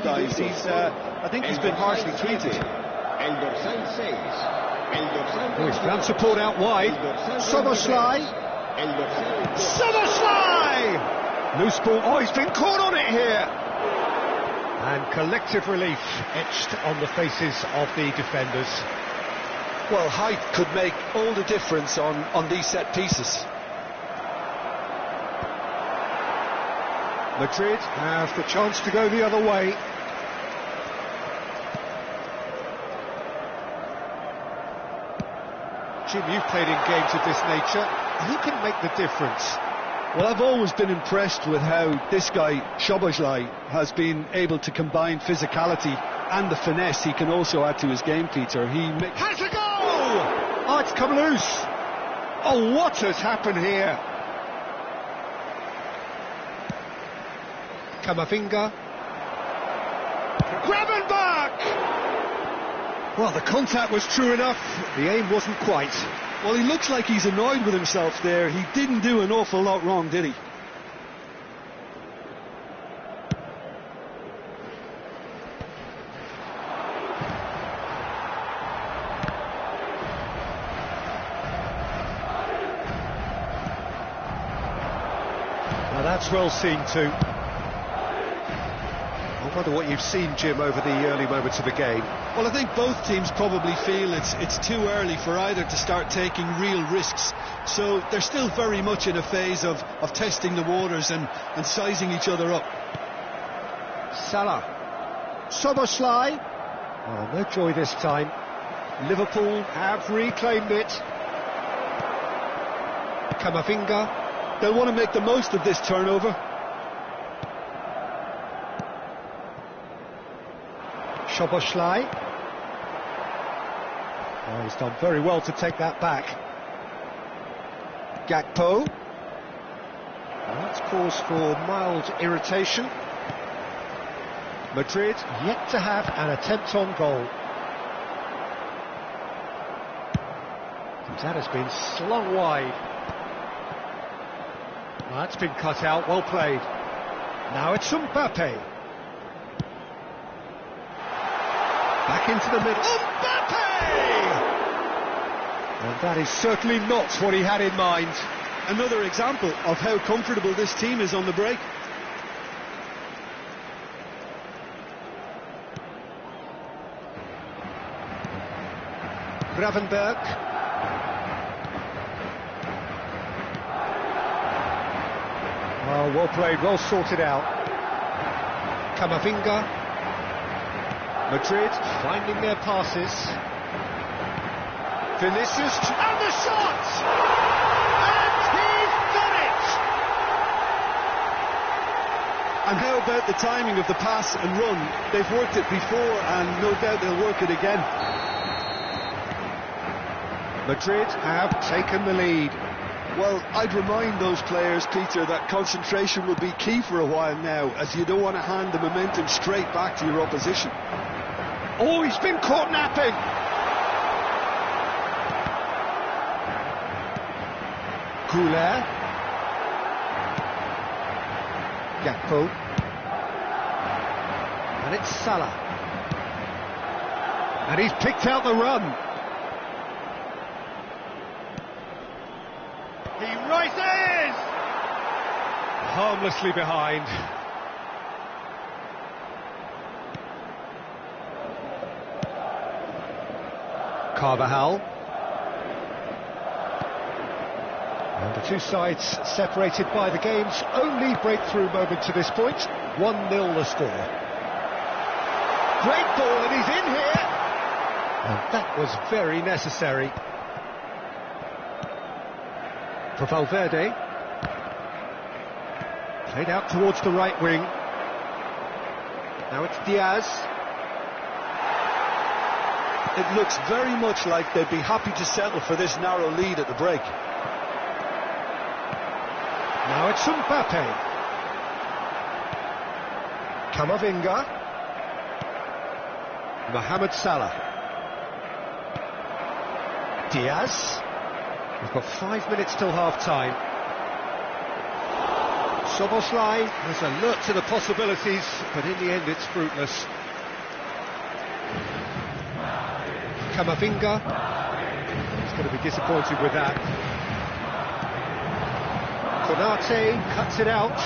guys. I think he's been harshly treated. Oh, he's found support out wide. Soboslai! Loose ball. Oh, he's been caught on it here. And collective relief etched on the faces of the defenders. Well, height could make all the difference on these set pieces. Madrid have the chance to go the other way. Jim, you've played in games of this nature. Who can make the difference? Well, I've always been impressed with how this guy, Szoboszlai, has been able to combine physicality and the finesse he can also add to his game, Peter. He has a goal! Oh, it's come loose. Oh, what has happened here? Camavinga. Gravenberch! Well, the contact was true enough. The aim wasn't quite. Well, he looks like he's annoyed with himself there. He didn't do an awful lot wrong, did he? Now that's well seen too. I wonder what you've seen, Jim, over the early moments of the game. Well, I think both teams probably feel it's too early for either to start taking real risks. So they're still very much in a phase of testing the waters and sizing each other up. Salah. Szoboszlai. Oh, no joy this time. Liverpool have reclaimed it. Camavinga. They'll want to make the most of this turnover. Szoboszlai. Oh, he's done very well to take that back. Gakpo. That's cause for mild irritation. Madrid yet to have an attempt on goal. That has been slung wide. Well, that's been cut out, well played. Now it's Mbappe. Back into the middle. Mbappe! And that is certainly not what he had in mind. Another example of how comfortable this team is on the break. Gravenberch. Oh, well played, well sorted out. Camavinga. Madrid finding their passes. Vinicius, and the shot! And he's done it! And how about the timing of the pass and run? They've worked it before and no doubt they'll work it again. Madrid have taken the lead. Well, I'd remind those players, Peter, that concentration will be key for a while now, as you don't want to hand the momentum straight back to your opposition. Oh, he's been caught napping. Couler. Gakpo. And it's Salah. And he's picked out the run. He rises! Harmlessly behind. Carvajal. And the two sides separated by the game's only breakthrough moment to this point. 1-0 the score. Great ball, and he's in here! And that was very necessary. For Valverde. Played out towards the right wing. Now it's Diaz. It looks very much like they'd be happy to settle for this narrow lead at the break. Now it's Mbappe. Camavinga. Mohamed Salah. Diaz. We've got 5 minutes till half-time. Soboslai was alert to the possibilities, but in the end it's fruitless. Kamavinga, he's going to be disappointed with that. Konate cuts it out.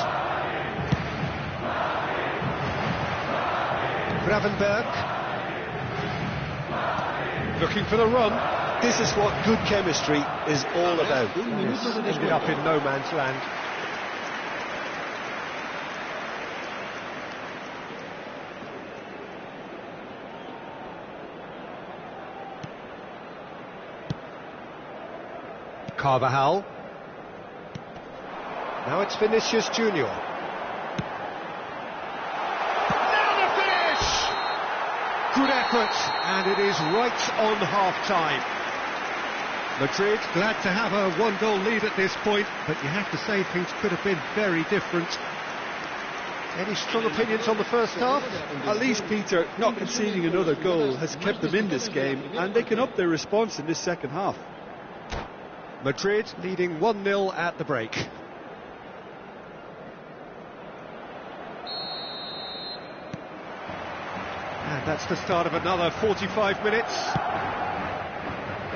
Gravenberg looking for the run. This is what good chemistry is all about. Ended up in no man's land. Carvajal. Now it's Vinicius Junior. Now the finish! Good effort, and it is right on half-time. Madrid glad to have a one-goal lead at this point, but you have to say things could have been very different. Any strong opinions on the first half? At least, Peter, not conceding another goal has kept them in this game, and they can up their response in this second half. Madrid leading 1-0 at the break. And that's the start of another 45 minutes.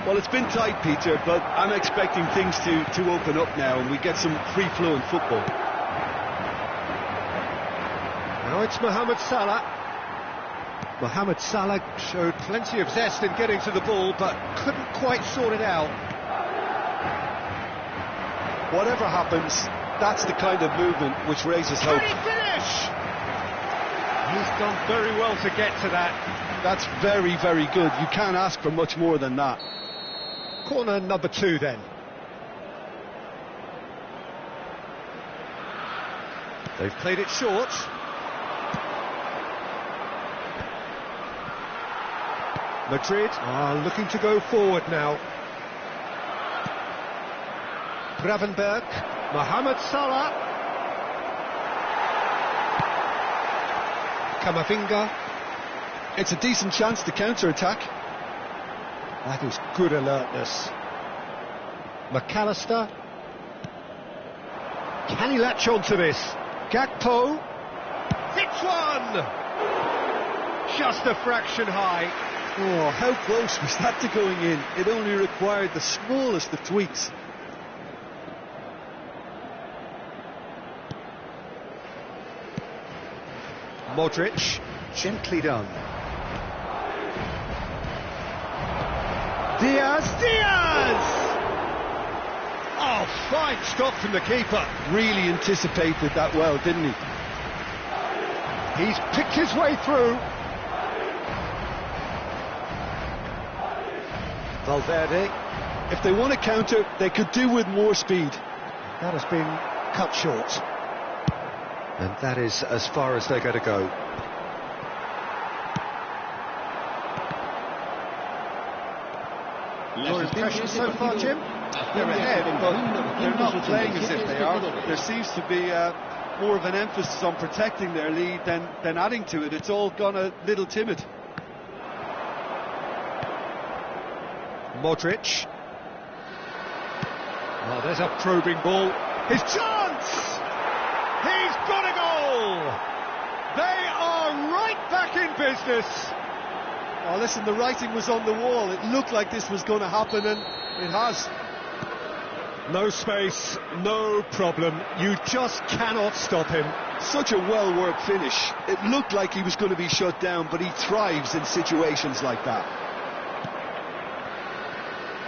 Well, it's been tight, Peter, but I'm expecting things to open up now and we get some free-flowing football. Now it's Mohamed Salah. Mohamed Salah showed plenty of zest in getting to the ball, but couldn't quite sort it out. Whatever happens, that's the kind of movement which raises hope. Can he finish? He's done very well to get to that. That's very, very good. You can't ask for much more than that. Corner number 2 then. They've played it short. Madrid are looking to go forward now. Gravenberg, Mohamed Salah. Kamavinga. It's a decent chance to counter-attack. That is good alertness. McAllister. Can he latch on to this? Gakpo. Hits one! Just a fraction high. Oh, how close was that to going in? It only required the smallest of tweaks. Modric, gently done. Diaz! Oh, fine stop from the keeper. Really anticipated that well, didn't he? He's picked his way through. Valverde. If they want to counter, they could do with more speed. That has been cut short. And that is as far as they're going to go. Your impression so far, Jim? They're ahead, but they're not playing as if they are. There seems to be more of an emphasis on protecting their lead than adding to it. It's all gone a little timid. Modric. Oh, there's a probing ball. His chance! He's got a goal! They are right back in business. Oh, listen, the writing was on the wall. It looked like this was going to happen, and it has. No space, no problem. You just cannot stop him. Such a well-worked finish. It looked like he was going to be shut down, but he thrives in situations like that.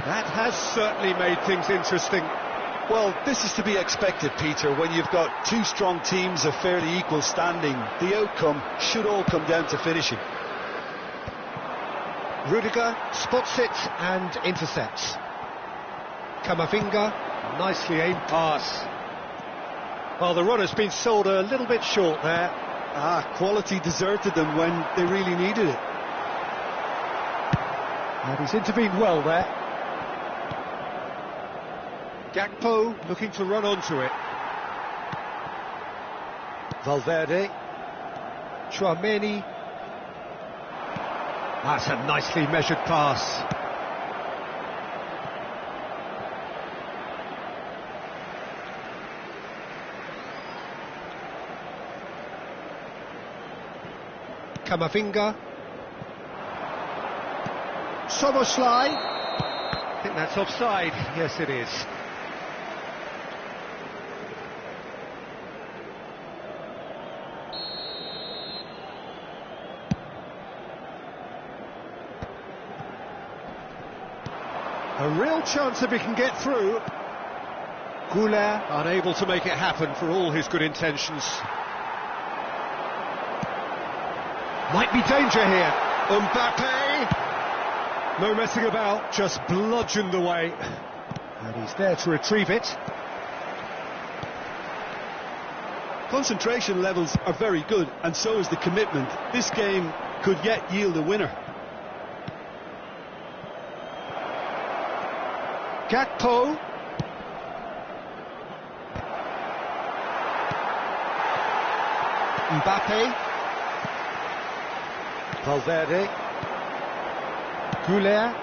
That has certainly made things interesting. Well, this is to be expected, Peter, when you've got two strong teams of fairly equal standing. The outcome should all come down to finishing. Rudiger spots it and intercepts. Kamavinga, nicely aimed pass. Well, the run has been sold a little bit short there. Quality deserted them when they really needed it. And he's intervened well there. Gakpo looking to run onto it. Valverde. Tchouameni. That's a nicely measured pass. Kamavinga. Soboslai. I think that's offside. Yes, it is. A real chance if he can get through. Goulet unable to make it happen for all his good intentions. Might be danger here. Mbappe. No messing about, just bludgeoned away. And he's there to retrieve it. Concentration levels are very good, and so is the commitment. This game could yet yield a winner. Gakpo. Mbappe. Valverde. Goulet.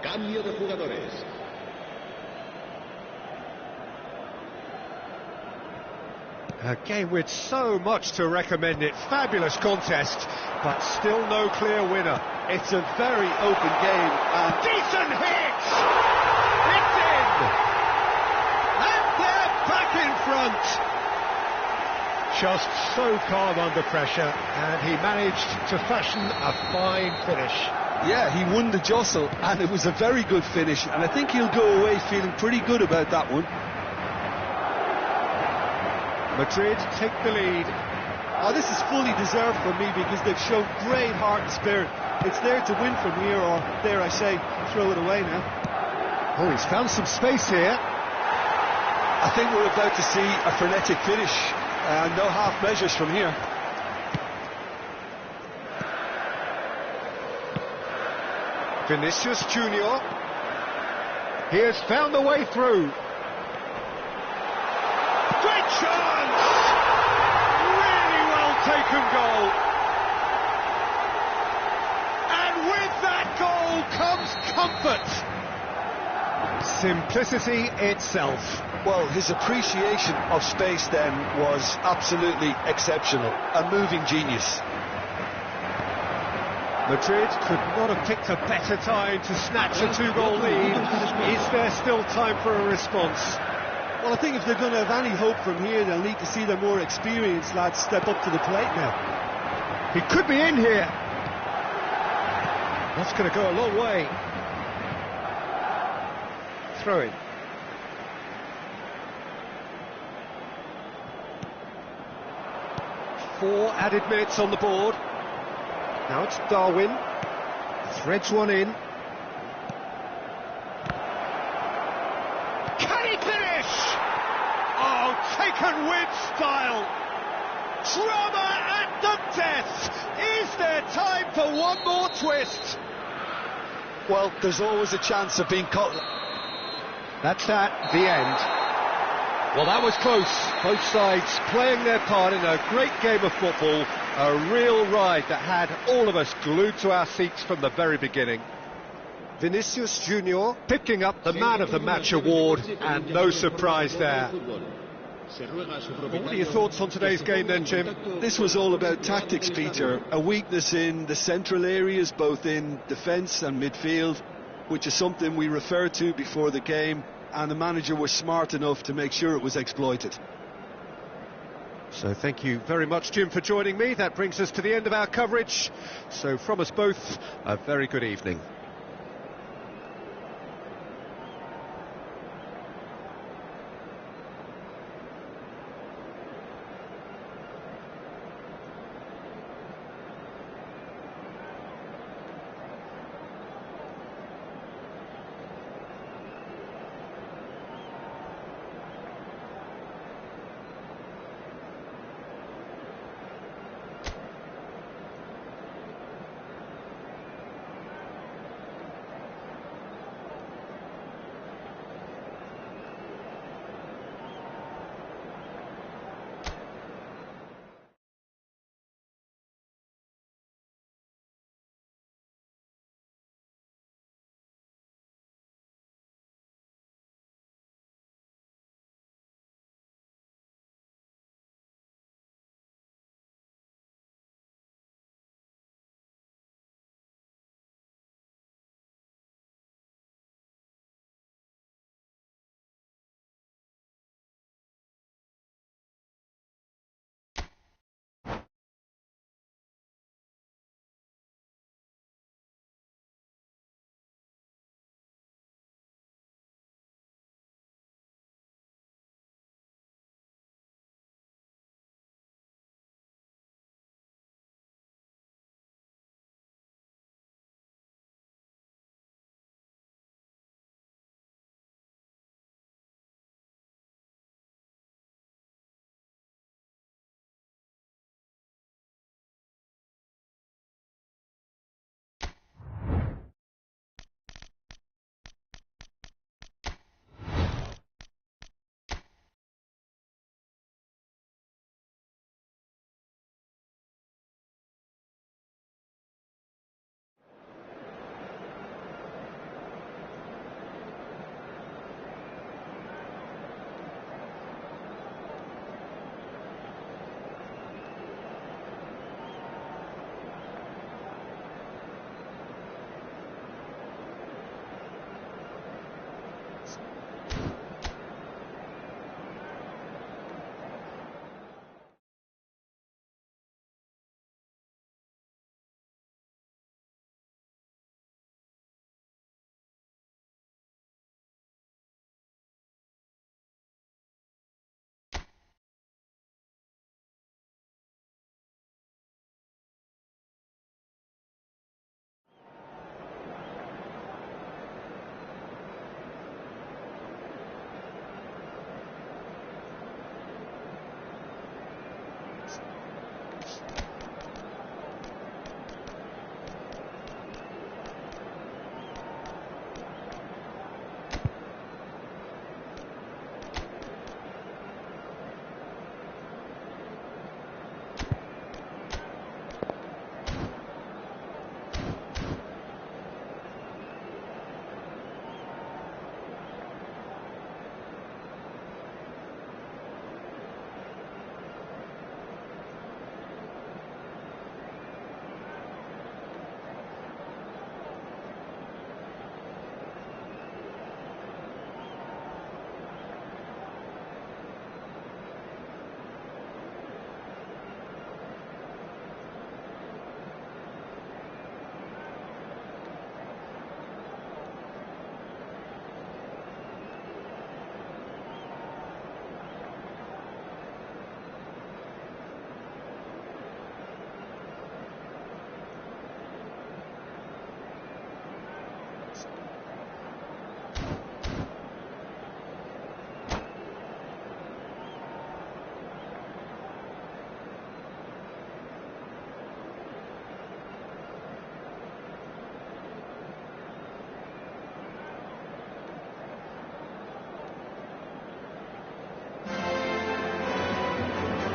Cambio de jugadores. A game with so much to recommend it. Fabulous contest, but still no clear winner. It's a very open game, and decent hit! It's in! And they're back in front! Just so calm under pressure, and he managed to fashion a fine finish. Yeah, he won the jostle, and it was a very good finish, and I think he'll go away feeling pretty good about that one. Madrid take the lead. Oh, this is fully deserved for me because they've shown great heart and spirit. It's there to win from here, or dare I say, throw it away now. Oh, he's found some space here. I think we're about to see a frenetic finish, and no half measures from here. Vinicius Junior. He has found a way through. Great chance! Really well taken goal. And with that goal comes comfort. Simplicity itself. Well, his appreciation of space then was absolutely exceptional. A moving genius. Madrid could not have picked a better time to snatch a two-goal lead. Is there still time for a response? Well, I think if they're going to have any hope from here, they'll need to see their more experienced lads step up to the plate now. He could be in here. That's going to go a long way. Throw it. Four added minutes on the board. Now it's Darwin. Threads one in. Can he finish? Oh, taken with style. Drama at the death. Is there time for one more twist? Well, there's always a chance of being caught. That's at the end. Well, that was close. Both sides playing their part in a great game of football. A real ride that had all of us glued to our seats from the very beginning. Vinicius Junior picking up the Man of the Match award, and no surprise there. Well, what are your thoughts on today's game then, Jim? This was all about tactics, Peter. A weakness in the central areas, both in defence and midfield, which is something we referred to before the game, and the manager was smart enough to make sure it was exploited. So thank you very much, Jim, for joining me. That brings us to the end of our coverage. So from us both, a very good evening.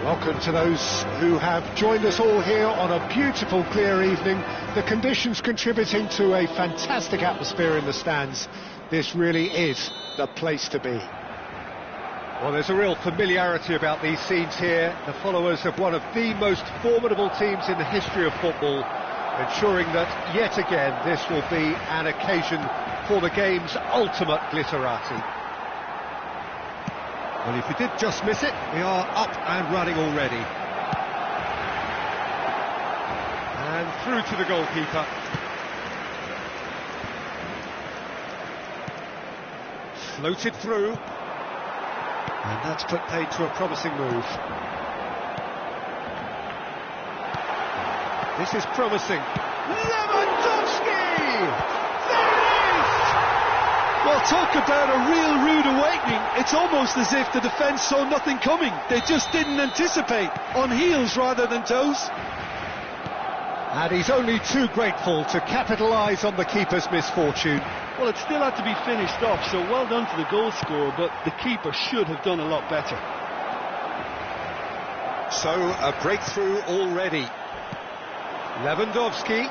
Welcome to those who have joined us all here on a beautiful clear evening. The conditions contributing to a fantastic atmosphere in the stands. This really is the place to be. Well, there's a real familiarity about these scenes here. The followers of one of the most formidable teams in the history of football, ensuring that yet again this will be an occasion for the game's ultimate glitterati. Well, if you did just miss it, we are up and running already. And through to the goalkeeper. Floated through. And that's put paid to a promising move. This is promising. Lewandowski! There it is! Well, talk about a real rude awakening. It's almost as if the defence saw nothing coming. They just didn't anticipate. On heels rather than toes. And he's only too grateful to capitalise on the keeper's misfortune. Well, it still had to be finished off, so well done to the goal scorer, but the keeper should have done a lot better. So, a breakthrough already. Lewandowski.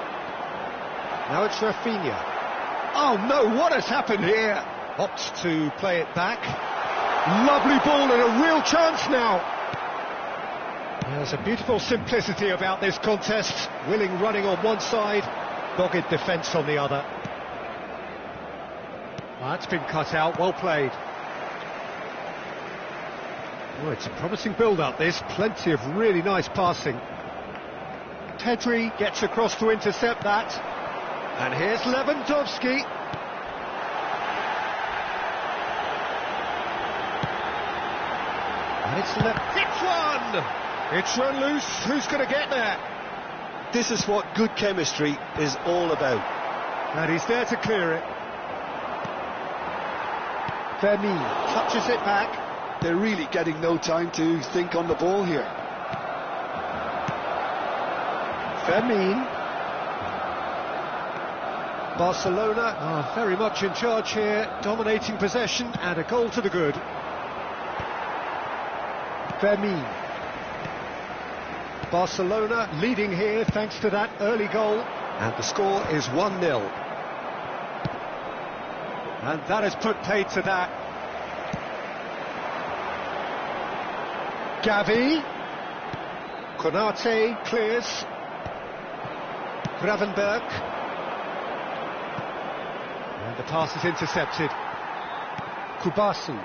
Now it's Rafinha. Oh no, what has happened here? Opts to play it back. Lovely ball and a real chance now. There's a beautiful simplicity about this contest. Willing running on one side, dogged defence on the other. Well, that's been cut out, well played. Oh, it's a promising build-up, this. Plenty of really nice passing. Pedri gets across to intercept that. And here's Lewandowski. And it's hits one! It's run loose, who's going to get there? This is what good chemistry is all about. And he's there to clear it. Fermin touches it back. They're really getting no time to think on the ball here. Fermin. Barcelona are very much in charge here, dominating possession and a goal to the good. Fermin. Barcelona leading here thanks to that early goal. And the score is 1-0. And that has put paid to that. Gavi. Konate clears. Gravenberg. And the pass is intercepted. Kubasu.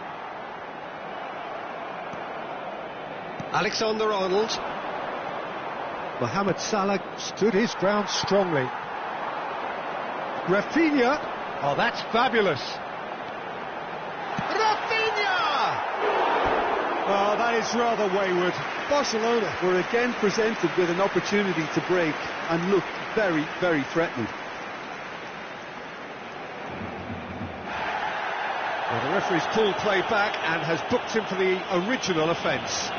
Alexander-Arnold. Mohamed Salah stood his ground strongly. Rafinha. Oh, that's fabulous. Rafinha! Oh, that is rather wayward. Barcelona were again presented with an opportunity to break and looked very, very threatening. Well, the referee's pulled play back and has booked him for the original offence.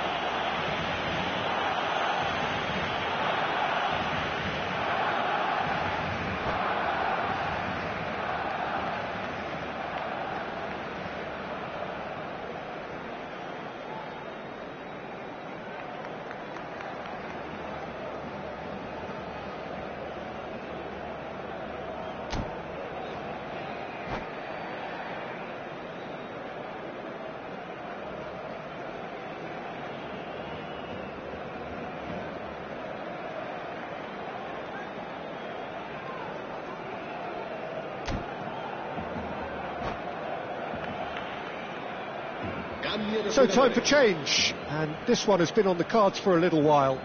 So time for change, and this one has been on the cards for a little while.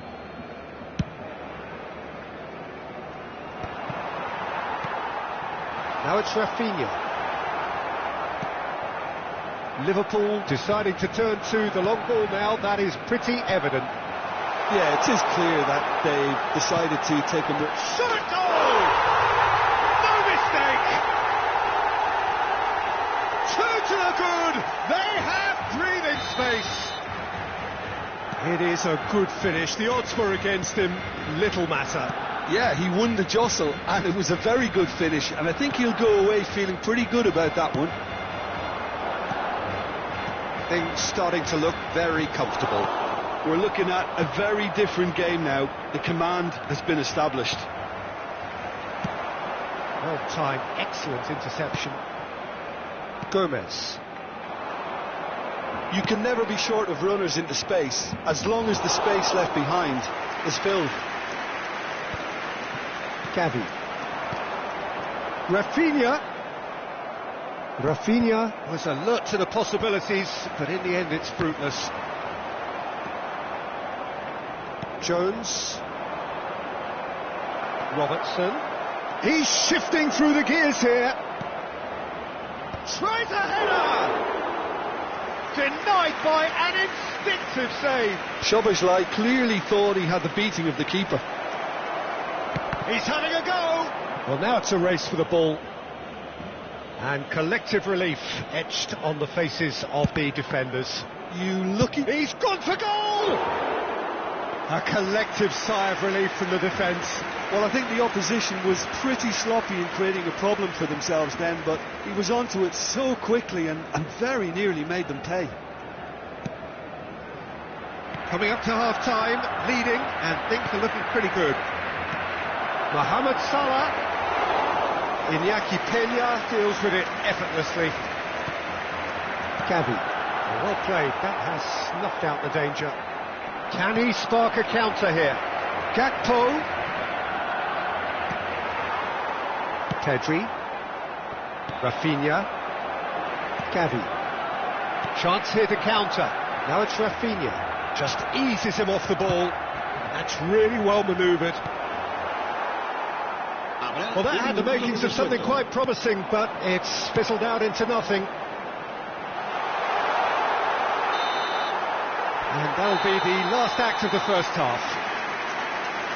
Now it's Rafinha. Liverpool deciding to turn to the long ball now, that is pretty evident. Yeah, it is clear that they've decided to take a... Shot goal! No mistake! Two to the good! They have breathing space! It is a good finish. The odds were against him, little matter. Yeah, he won the jostle, and it was a very good finish, and I think he'll go away feeling pretty good about that one. Things starting to look very comfortable. We're looking at a very different game now. The command has been established. Well timed, excellent interception. Gomez. You can never be short of runners into space, as long as the space left behind is filled. Gavi. Rafinha. Rafinha was alert to the possibilities, but in the end it's fruitless. Jones. Robertson. He's shifting through the gears here. Tries a header! Denied by an instinctive save. Szoboszlai clearly thought he had the beating of the keeper. He's having a go! Well, now it's a race for the ball. And collective relief etched on the faces of the defenders. You lucky... He's gone for goal! A collective sigh of relief from the defence. Well, I think the opposition was pretty sloppy in creating a problem for themselves then, but he was onto it so quickly and very nearly made them pay. Coming up to half-time, leading, and things are looking pretty good. Mohamed Salah. Iñaki Peña deals with it effortlessly. Gavi. Well played, that has snuffed out the danger. Can he spark a counter here? Gakpo. Pedri. Rafinha. Gavi. Chance here to counter. Now it's Rafinha. Just eases him off the ball. That's really well manoeuvred. Well, that had the makings of something quite promising, but it's fizzled out into nothing. And that'll be the last act of the first half.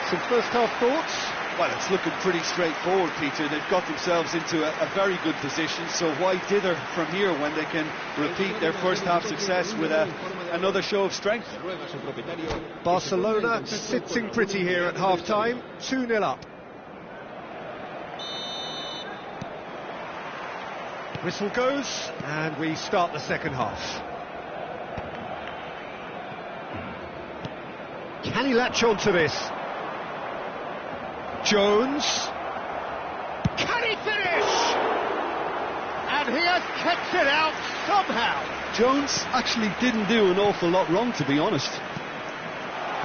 Some first half thoughts? Well, it's looking pretty straightforward, Peter. They've got themselves into a very good position, so why dither from here when they can repeat their first half success with another show of strength? Barcelona sitting pretty here at half-time, 2-0 up. Whistle goes, and we start the second half. Can he latch on to this? Jones. Can he finish? And he has kept it out somehow. Jones actually didn't do an awful lot wrong, to be honest.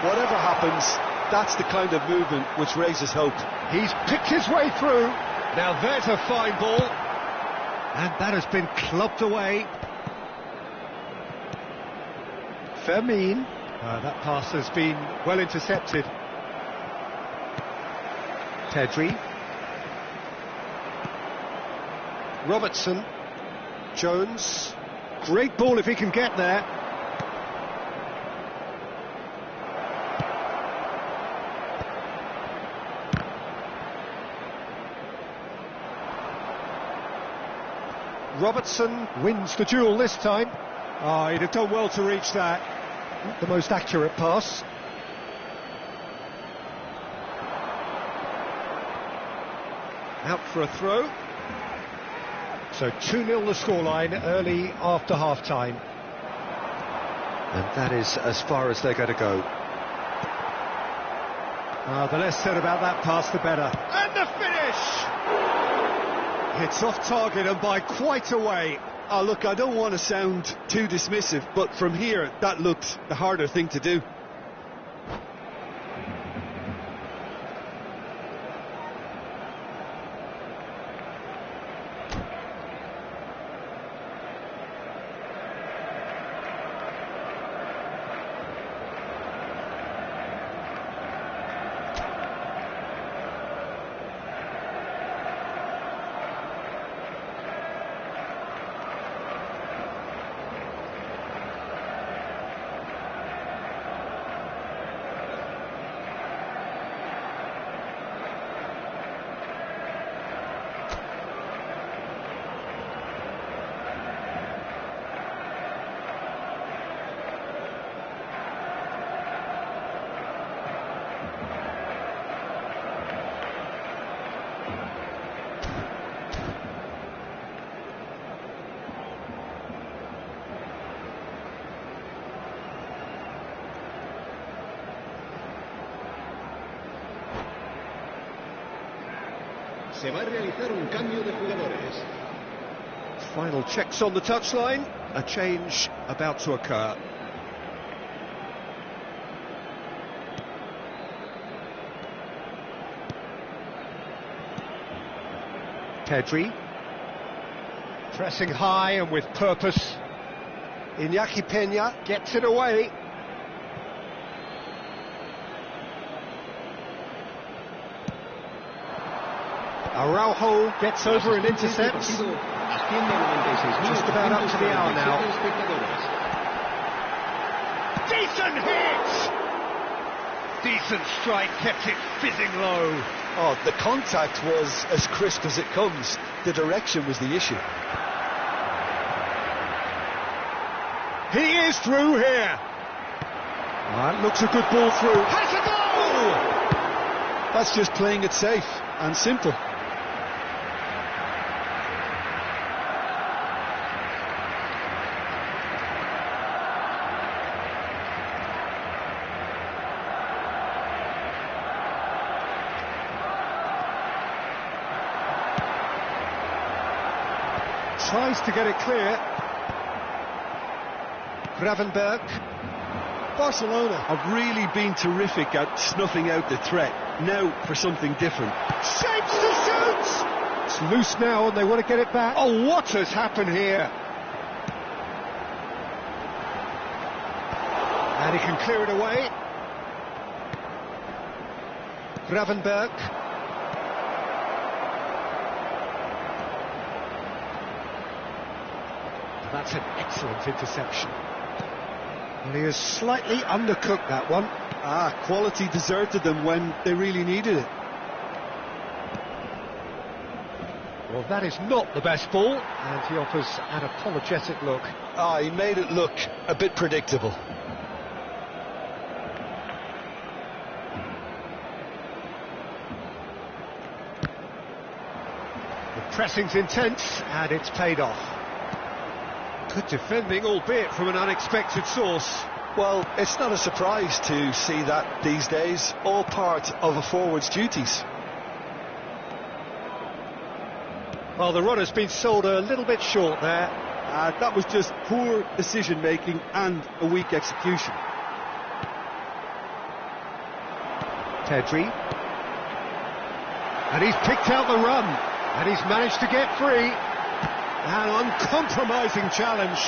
Whatever happens, that's the kind of movement which raises hope. He's picked his way through. Now there's a fine ball. And that has been clubbed away. Fermin. That pass has been well intercepted. Pedri. Robertson. Jones. Great ball if he can get there. Robertson wins the duel this time. He'd have done well to reach that. Not the most accurate pass. Out for a throw. So 2-0 the scoreline early after half-time. And that is as far as they're going to go. The less said about that pass, the better. And the finish! It's off target and by quite a way. Oh, look, I don't want to sound too dismissive, but from here, that looked the harder thing to do. Se va a realizar un cambio de jugadores. Final checks on the touchline. A change about to occur. Pedri. Pressing high and with purpose. Iñaki Peña gets it away. Araujo gets over and intercepts. Just about up to the hour now. Decent hit! Decent strike, kept it fizzing low. Oh, the contact was as crisp as it comes. The direction was the issue. He is through here. That looks a good ball through. Has a goal! That's just playing it safe and simple. Tries to get it clear. Gravenberg. Barcelona have really been terrific at snuffing out the threat. Now for something different. Shapes to shoot! It's loose now and they want to get it back. Oh, what has happened here? And he can clear it away. Gravenberg. That's an excellent interception. And he has slightly undercooked that one. Quality deserted them when they really needed it. Well, that is not the best ball, and he offers an apologetic look. He made it look a bit predictable. The pressing's intense, and it's paid off. Good defending, albeit from an unexpected source. Well, it's not a surprise to see that these days, all part of a forward's duties. Well, the runner's been sold a little bit short there. That was just poor decision-making and a weak execution. Pedri. And he's picked out the run, and he's managed to get free. An uncompromising challenge.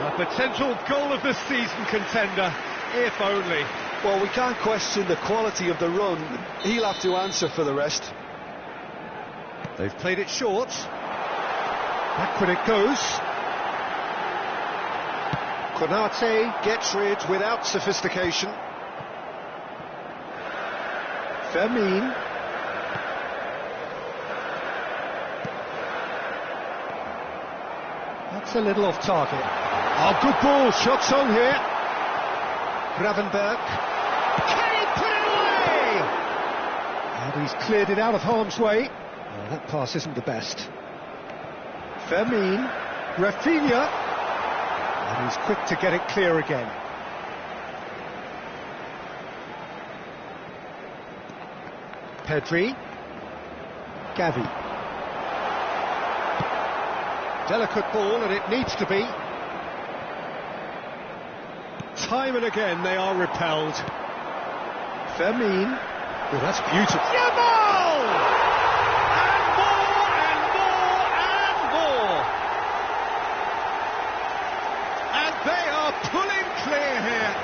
A potential goal of the season contender, if only. Well, we can't question the quality of the run. He'll have to answer for the rest. They've played it short. Backward it goes. Konate gets rid without sophistication. Fermin. That's a little off target. Oh, good ball, shots on here. Gravenberg. Can he put it away? And he's cleared it out of harm's way. Oh, that pass isn't the best. Fermin. Rafinha. And he's quick to get it clear again. Pedri. Gavi. Delicate ball, and it needs to be. Time and again they are repelled. Fermin. Well, that's beautiful. Yamal! And more, and more, and more. And they are pulling clear here.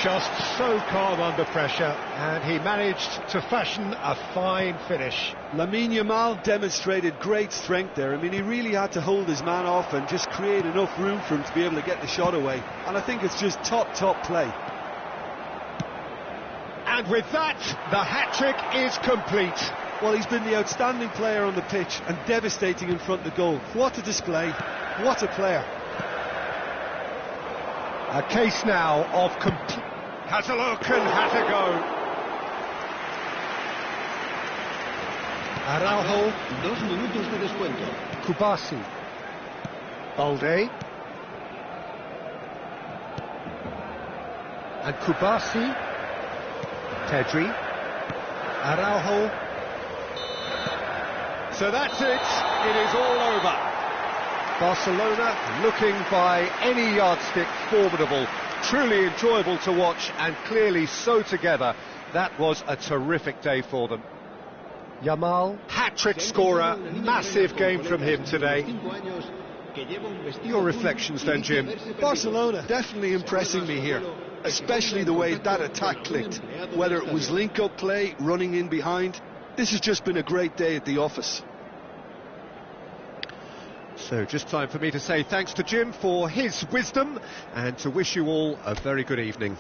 Just so calm under pressure, and he managed to fashion a fine finish. Lamine Yamal demonstrated great strength there. I mean, he really had to hold his man off and just create enough room for him to be able to get the shot away. And I think it's just top play. And with that, the hat-trick is complete. Well, he's been the outstanding player on the pitch and devastating in front of the goal. What a display. What a player. A case now of complete... Has a look and has a go. Araujo. 2 minutos de descuento. Kubasi. Balde. And Kubasi. Pedri. Araujo. So that's it. It is all over. Barcelona looking by any yardstick formidable. Truly enjoyable to watch and clearly so together. That was a terrific day for them. Yamal, hat-trick scorer, massive game from him today. Your reflections then, Jim? Barcelona definitely impressing me here, especially the way that attack clicked. Whether it was link-up play, running in behind, this has just been a great day at the office. So just time for me to say thanks to Jim for his wisdom and to wish you all a very good evening.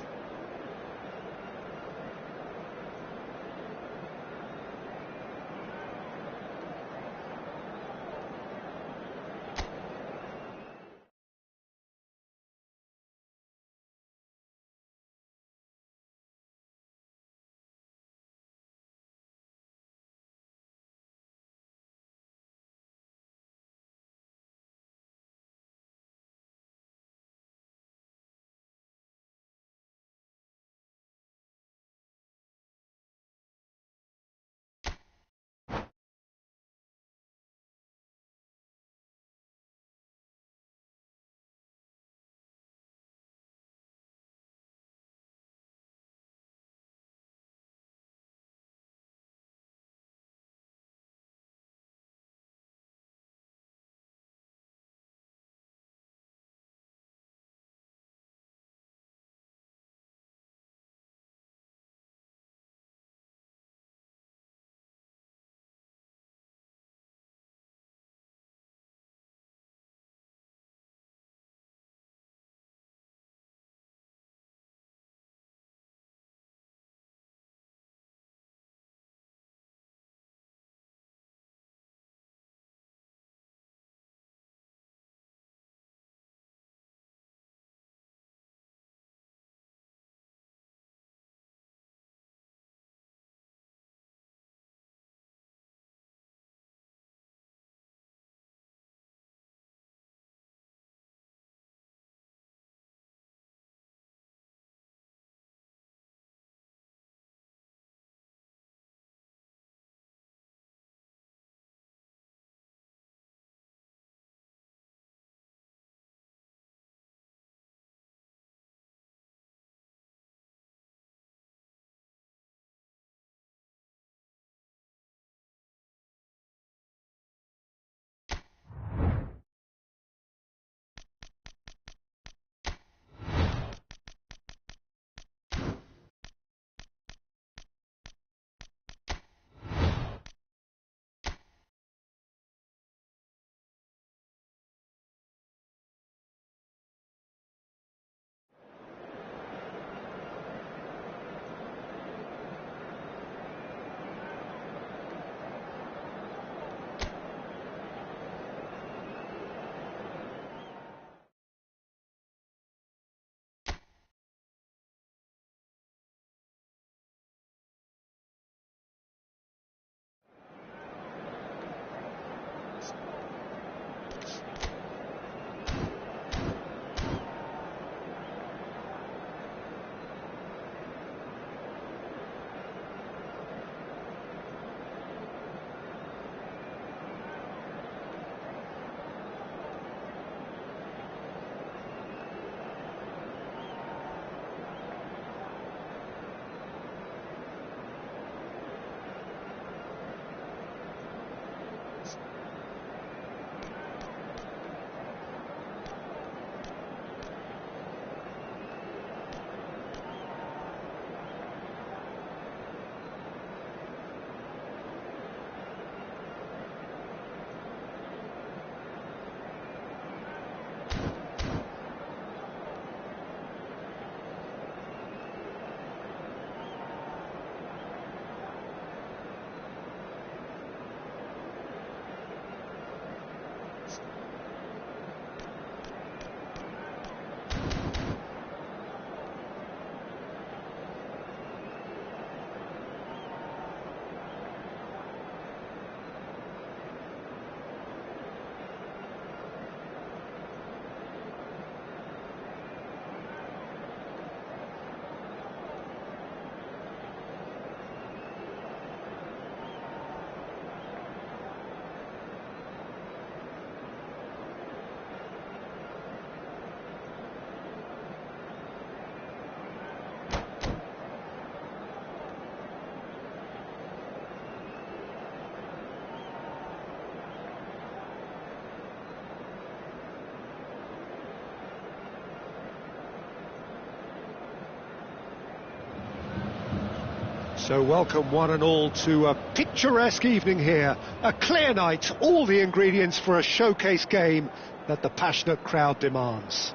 So welcome one and all to a picturesque evening here, a clear night, all the ingredients for a showcase game that the passionate crowd demands.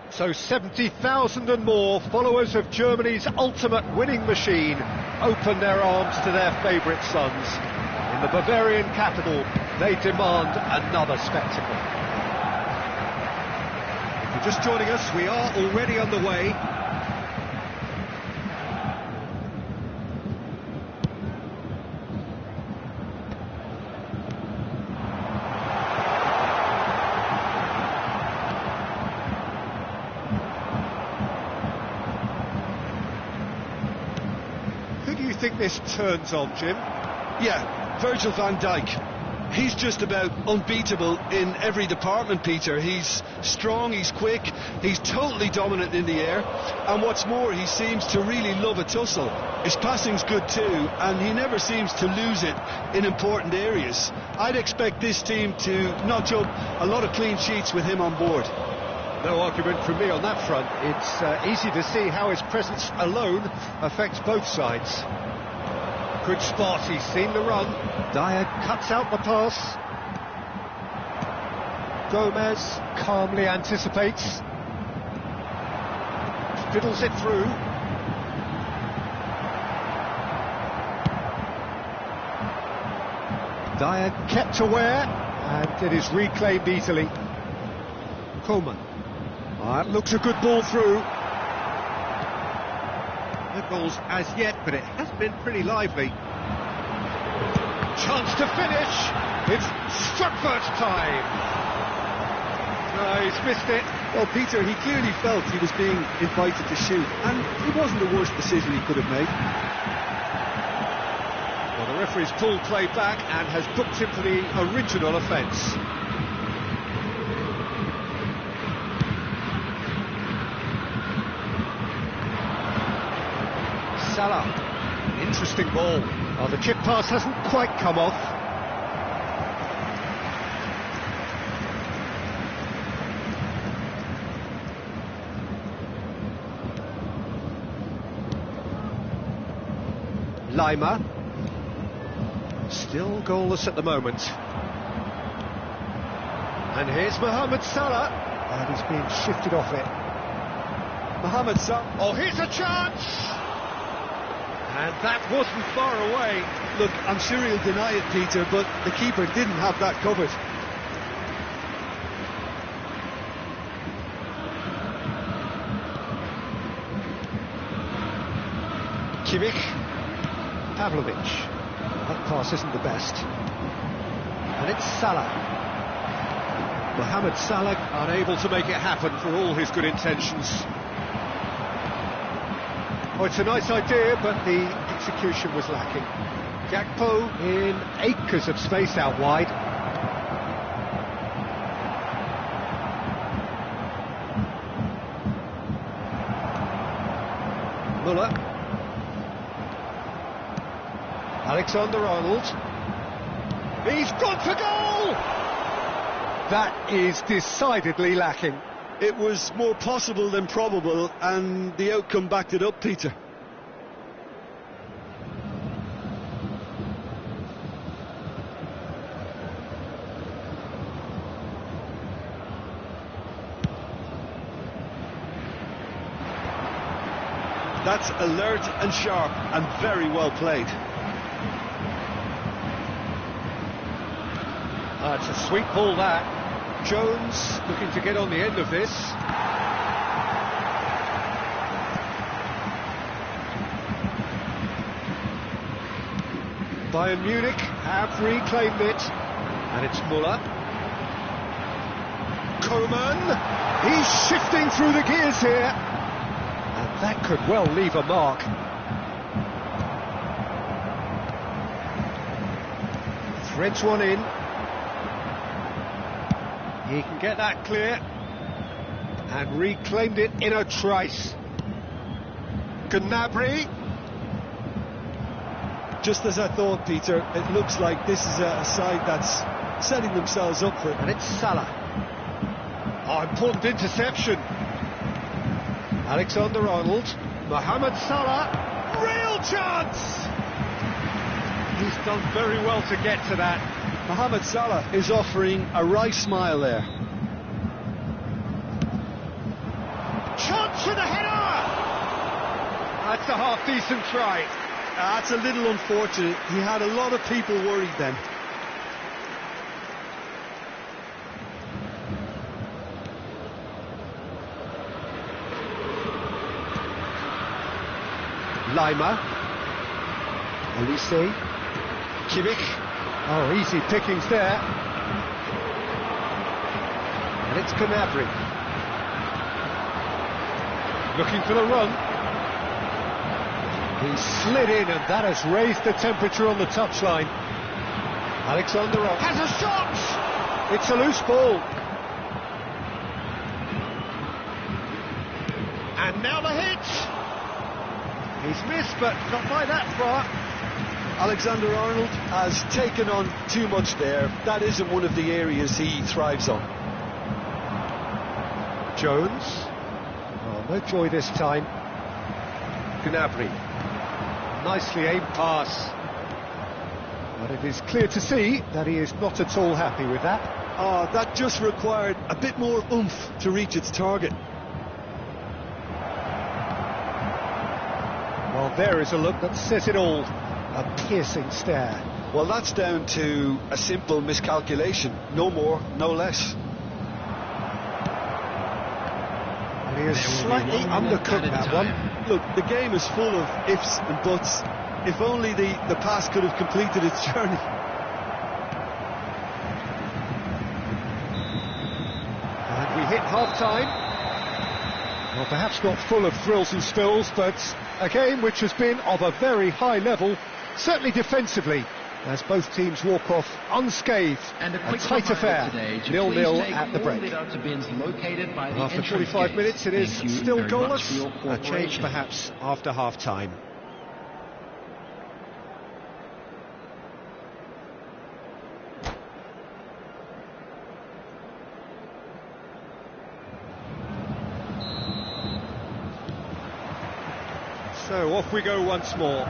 So 70,000 and more followers of Germany's ultimate winning machine open their arms to their favourite sons. In the Bavarian capital, they demand another spectacle. If you're just joining us, we are already underway. Who do you think this turns on, Jim? Yeah, Virgil van Dijk. He's just about unbeatable in every department, Peter. He's strong, he's quick, he's totally dominant in the air, and what's more, he seems to really love a tussle. His passing's good too, and he never seems to lose it in important areas. I'd expect this team to notch up a lot of clean sheets with him on board. No argument from me on that front. It's easy to see how his presence alone affects both sides. Good spot, he's seen the run. Dyer cuts out the pass. Gomez calmly anticipates. Fiddles it through. Dyer kept aware, and it is reclaimed easily. Coleman. That looks a good ball through. No goals as yet, but it has been pretty lively. Chance to finish. It's struck first time. No, he's missed it. Well, Peter, he clearly felt he was being invited to shoot, and it wasn't the worst decision he could have made. Well, the referee's pulled play back and has booked him for the original offence. Salah. Interesting ball. Oh, the chip pass hasn't quite come off. Lima. Still goalless at the moment. And here's Mohamed Salah. And he's being shifted off it. Mohamed Salah. Oh, here's a chance! And that wasn't far away. Look, I'm sure he'll deny it, Peter, but the keeper didn't have that covered. Kimmich. Pavlovic. That pass isn't the best. And it's Salah. Mohamed Salah unable to make it happen for all his good intentions. Oh, it's a nice idea, but the execution was lacking. Gakpo in acres of space out wide. Muller. Alexander-Arnold. He's gone for goal! That is decidedly lacking. It was more possible than probable, and the outcome backed it up, Peter. That's alert and sharp and very well played. It's a sweet ball, that. Jones looking to get on the end of this. Bayern Munich have reclaimed it. And it's Muller. Coman. He's shifting through the gears here. And that could well leave a mark. Threads one in. He can get that clear. And reclaimed it in a trice. Gnabry. Just as I thought, Peter, it looks like this is a side that's setting themselves up for it. And it's Salah. Oh, important interception. Alexander-Arnold. Mohamed Salah. real chance! He's done very well to get to that. Mohamed Salah is offering a wry smile there. Chance for the header! That's a half-decent try. That's a little unfortunate. He had a lot of people worried then. Lima. Olise. Kimmich. Oh, easy pickings there. And it's Gnabry. Looking for the run. He slid in, and that has raised the temperature on the touchline. Alexander has a shot! It's a loose ball. And now the hit! He's missed, but not by that far. Alexander-Arnold has taken on too much there. That isn't one of the areas he thrives on. Jones. Oh, no joy this time. Gnabry. Nicely aimed pass. But it is clear to see that he is not at all happy with that. Oh, that just required a bit more oomph to reach its target. Well, there is a look that says it all. A piercing stare. Well, that's down to a simple miscalculation. No more, no less. And he is slightly undercooked that one. Look, the game is full of ifs and buts. If only the pass could have completed its journey. And we hit half-time. Well, perhaps not full of thrills and spills, but a game which has been of a very high level, certainly defensively, as both teams walk off unscathed. And a tight affair, 0-0 at the break. After 45 minutes it is still goalless, a change perhaps after half-time. So off we go once more.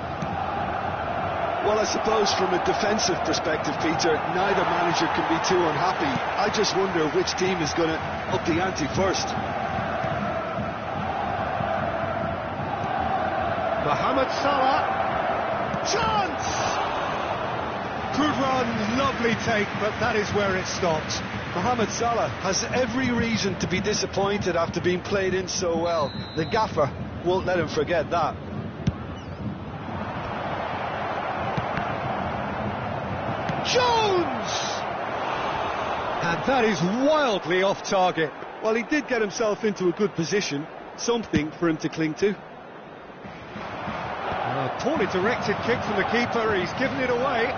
Well, I suppose from a defensive perspective, Peter, neither manager can be too unhappy. I just wonder which team is going to up the ante first. Mohamed Salah. Chance! Good run, lovely take, but that is where it stopped. Mohamed Salah has every reason to be disappointed after being played in so well. The gaffer won't let him forget that. Jones! And that is wildly off target. Well, he did get himself into a good position, something for him to cling to. A poorly directed kick from the keeper, he's given it away.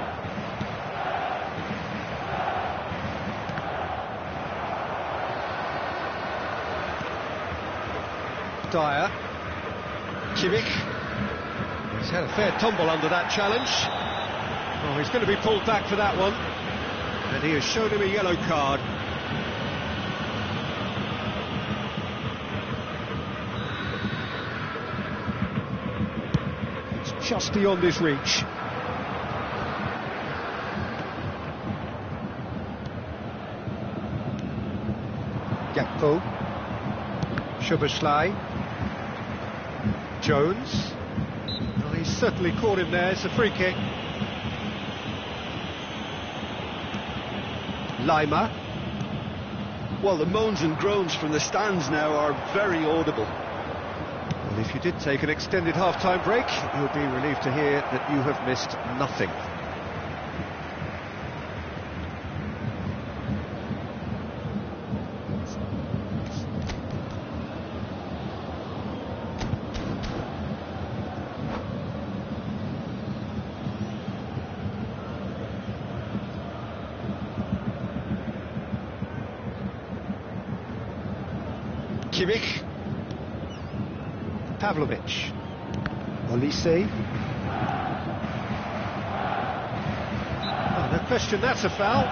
Dyer. Kimmich. He's had a fair tumble under that challenge. Oh, he's going to be pulled back for that one. And he has shown him a yellow card. It's just beyond his reach. Gakpo. Szoboszlai. Jones. Well, he's certainly caught him there. It's a free kick. Lima. Well, the moans and groans from the stands now are very audible. Well, if you did take an extended half-time break, you'll be relieved to hear that you have missed nothing. Kimmich. Pavlovic. Olise. Oh, no question, that's a foul.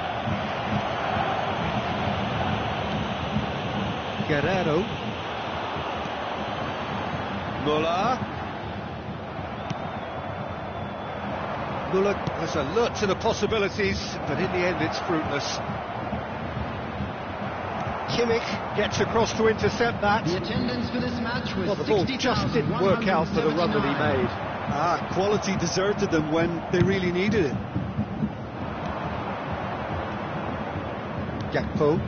Guerrero. Muller. Muller was alert to the possibilities, but in the end it's fruitless. Kimmich gets across to intercept that. The attendance for this match was Well, the ball just didn't work out for the run that he made. Quality deserted them when they really needed it. Gakpo,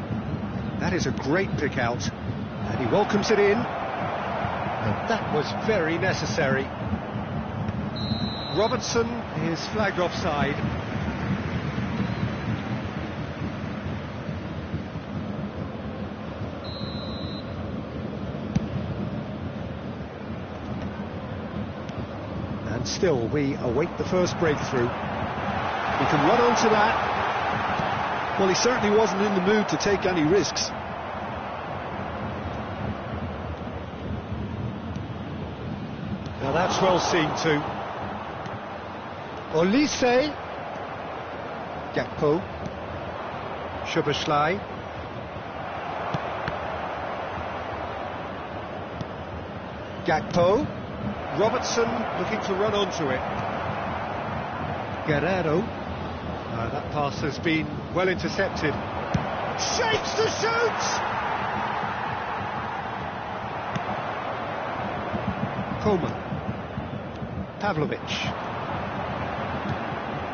that is a great pick out, and he welcomes it in, and that was very necessary. Robertson is flagged offside. And still we await the first breakthrough. We can run onto that. Well, he certainly wasn't in the mood to take any risks. Now that's well seen too. Olise. Gakpo. Szoboszlai. Gakpo. Robertson looking to run onto it. Guerrero. That pass has been well intercepted. Shapes to shoot! Coman. Pavlovic.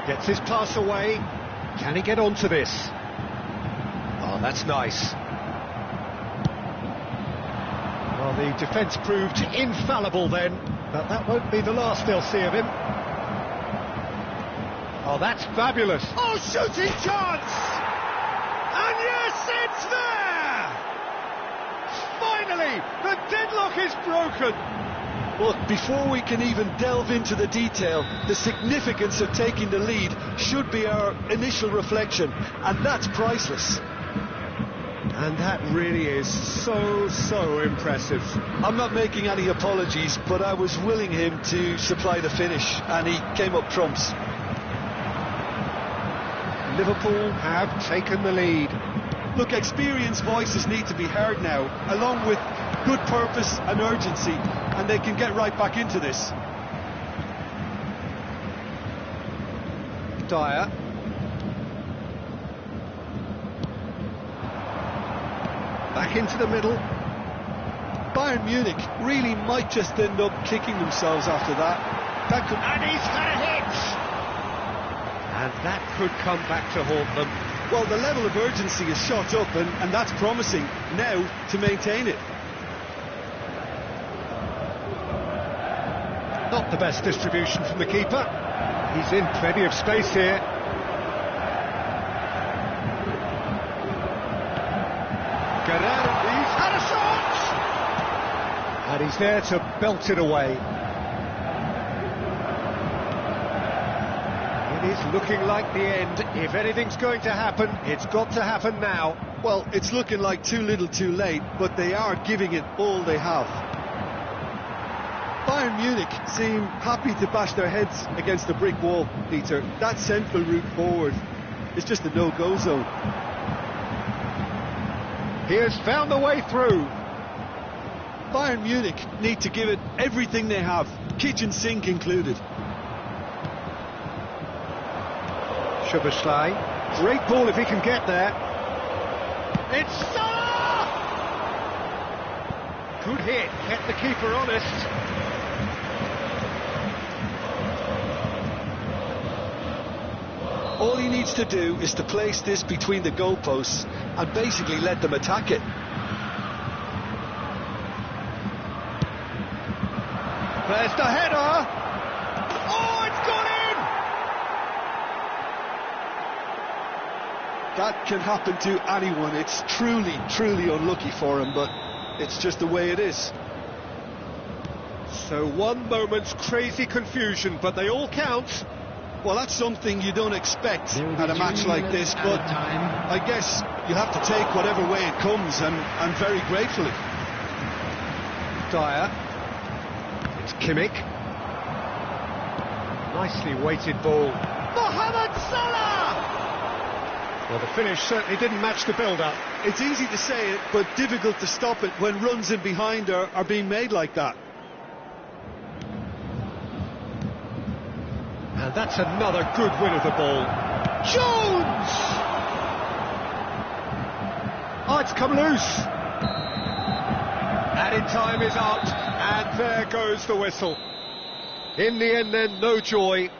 Gets his pass away. Can he get onto this? Oh, that's nice. Well, the defence proved infallible then, but that won't be the last they'll see of him. Oh, that's fabulous. Oh, shooting chance! And yes, it's there! Finally, the deadlock is broken. Well, before we can even delve into the detail, the significance of taking the lead should be our initial reflection, and that's priceless. And that really is so impressive. I'm not making any apologies, but I was willing him to supply the finish, and he came up trumps. Liverpool have taken the lead. Look, experienced voices need to be heard now, along with good purpose and urgency, and they can get right back into this. Dyer. Back into the middle. Bayern Munich really might just end up kicking themselves after that. That could... And he's had a hit! And that could come back to haunt them. Well, the level of urgency is shot up, and that's promising now to maintain it. Not the best distribution from the keeper. He's in plenty of space here. Guerrero, he's had a shot! And he's there to belt it away. It is looking like the end. If anything's going to happen, it's got to happen now. Well, it's looking like too little too late, but they are giving it all they have. Bayern Munich seem happy to bash their heads against a brick wall, Peter. That central route forward is just a no-go zone. He has found the way through. Bayern Munich need to give it everything they have, kitchen sink included. Szoboszlai, great ball if he can get there. It's Salah! Good hit, kept the keeper honest. All he needs to do is to place this between the goalposts and basically let them attack it. There's the header! Oh, it's gone in! That can happen to anyone. It's truly unlucky for him, but it's just the way it is. So one moment's crazy confusion, but they all count. Well, that's something you don't expect at a match like this, but I guess you have to take whatever way it comes, and very gratefully. Dyer. It's Kimmich. Nicely weighted ball. Mohamed Salah! Well, the finish certainly didn't match the build-up. It's easy to say it, but difficult to stop it when runs in behind are being made like that. And that's another good win of the ball. Jones! Oh, it's come loose. Added time is out, and there goes the whistle. In the end then, no joy.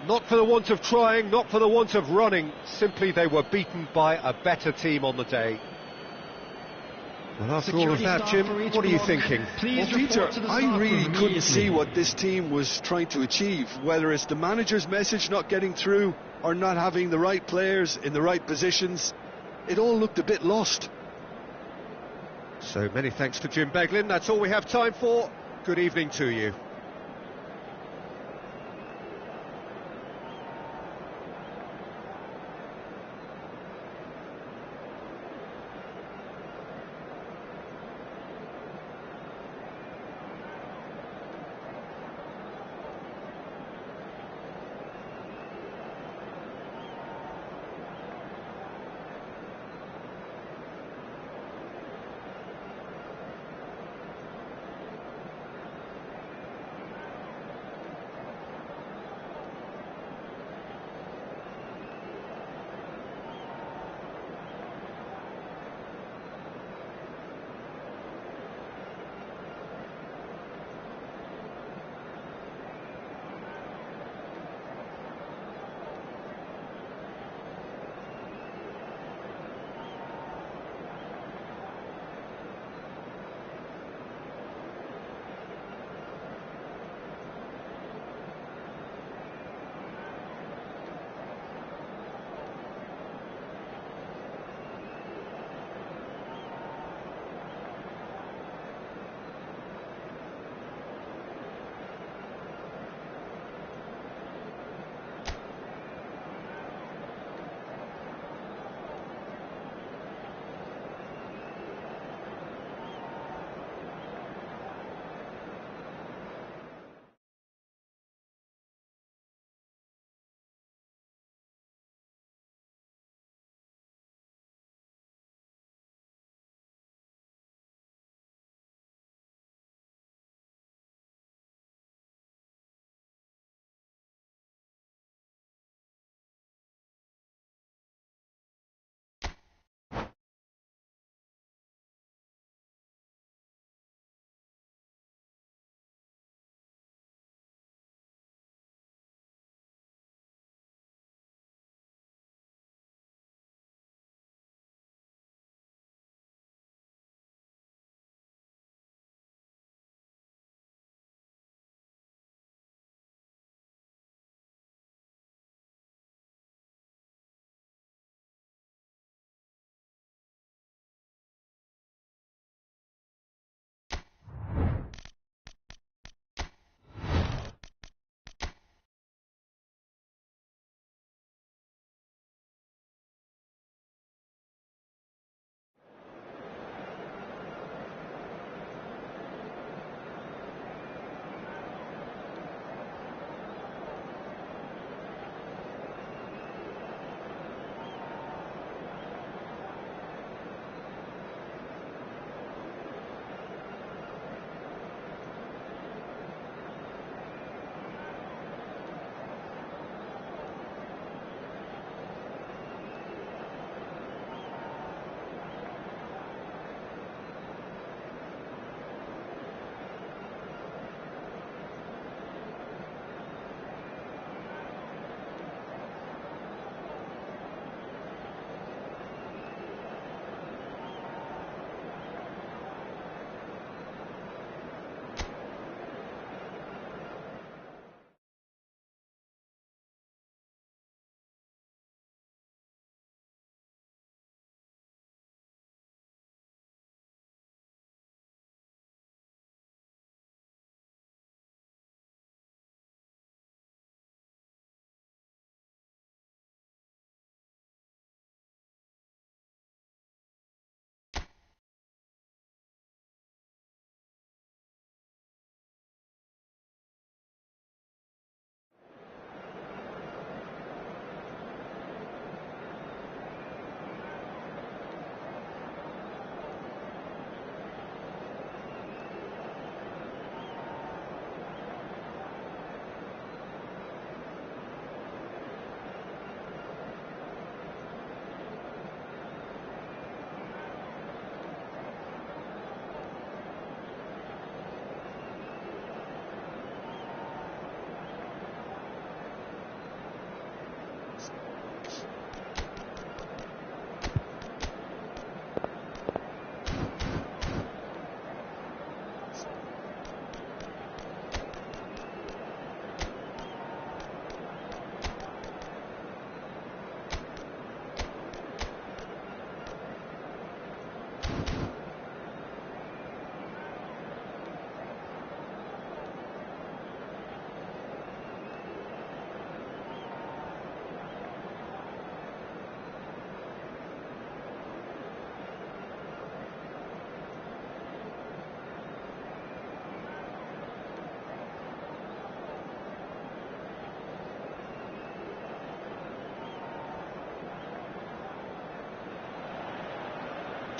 Not for the want of trying, not for the want of running. Simply they were beaten by a better team on the day. Well, after all of that, Jim, what are you thinking? Well, Peter, I really couldn't see what this team was trying to achieve, whether it's the manager's message not getting through or not having the right players in the right positions. It all looked a bit lost. So many thanks to Jim Beglin. That's all we have time for. Good evening to you.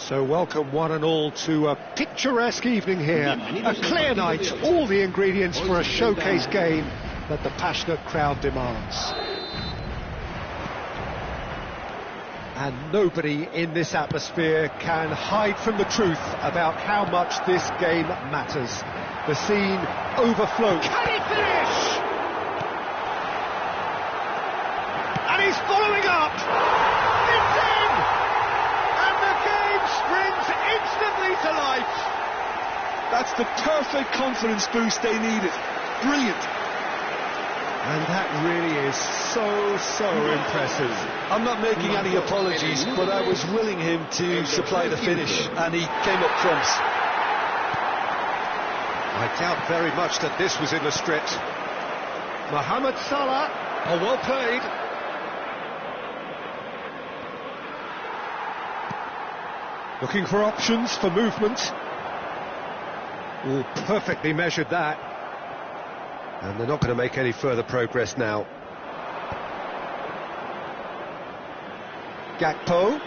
So welcome one and all to a picturesque evening here, a clear night, all the ingredients for a showcase game that the passionate crowd demands. And nobody in this atmosphere can hide from the truth about how much this game matters. The scene overflows. Can he finish? And he's following up! It's in! And the game springs instantly to life. That's the perfect confidence boost they needed. Brilliant. And that really is so impressive. I'm not making any apologies, but I was willing him to supply the finish, and he came up trumps. I doubt very much that this was in the script. Mohamed Salah, oh, well played. Looking for options for movement. Oh, perfectly measured that. And they're not going to make any further progress now. Gakpo.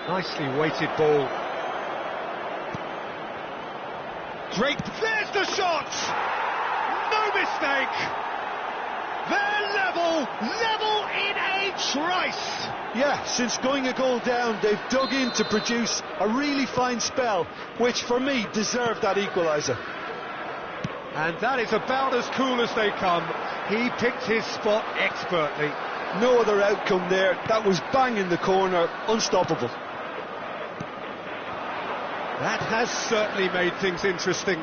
Nicely weighted ball. Great, there's the shot! No mistake! They're level in a trice! Yeah, since going a goal down, they've dug in to produce a really fine spell, which for me deserved that equaliser. And that is about as cool as they come. He picked his spot expertly. No other outcome there. That was bang in the corner, unstoppable. That has certainly made things interesting.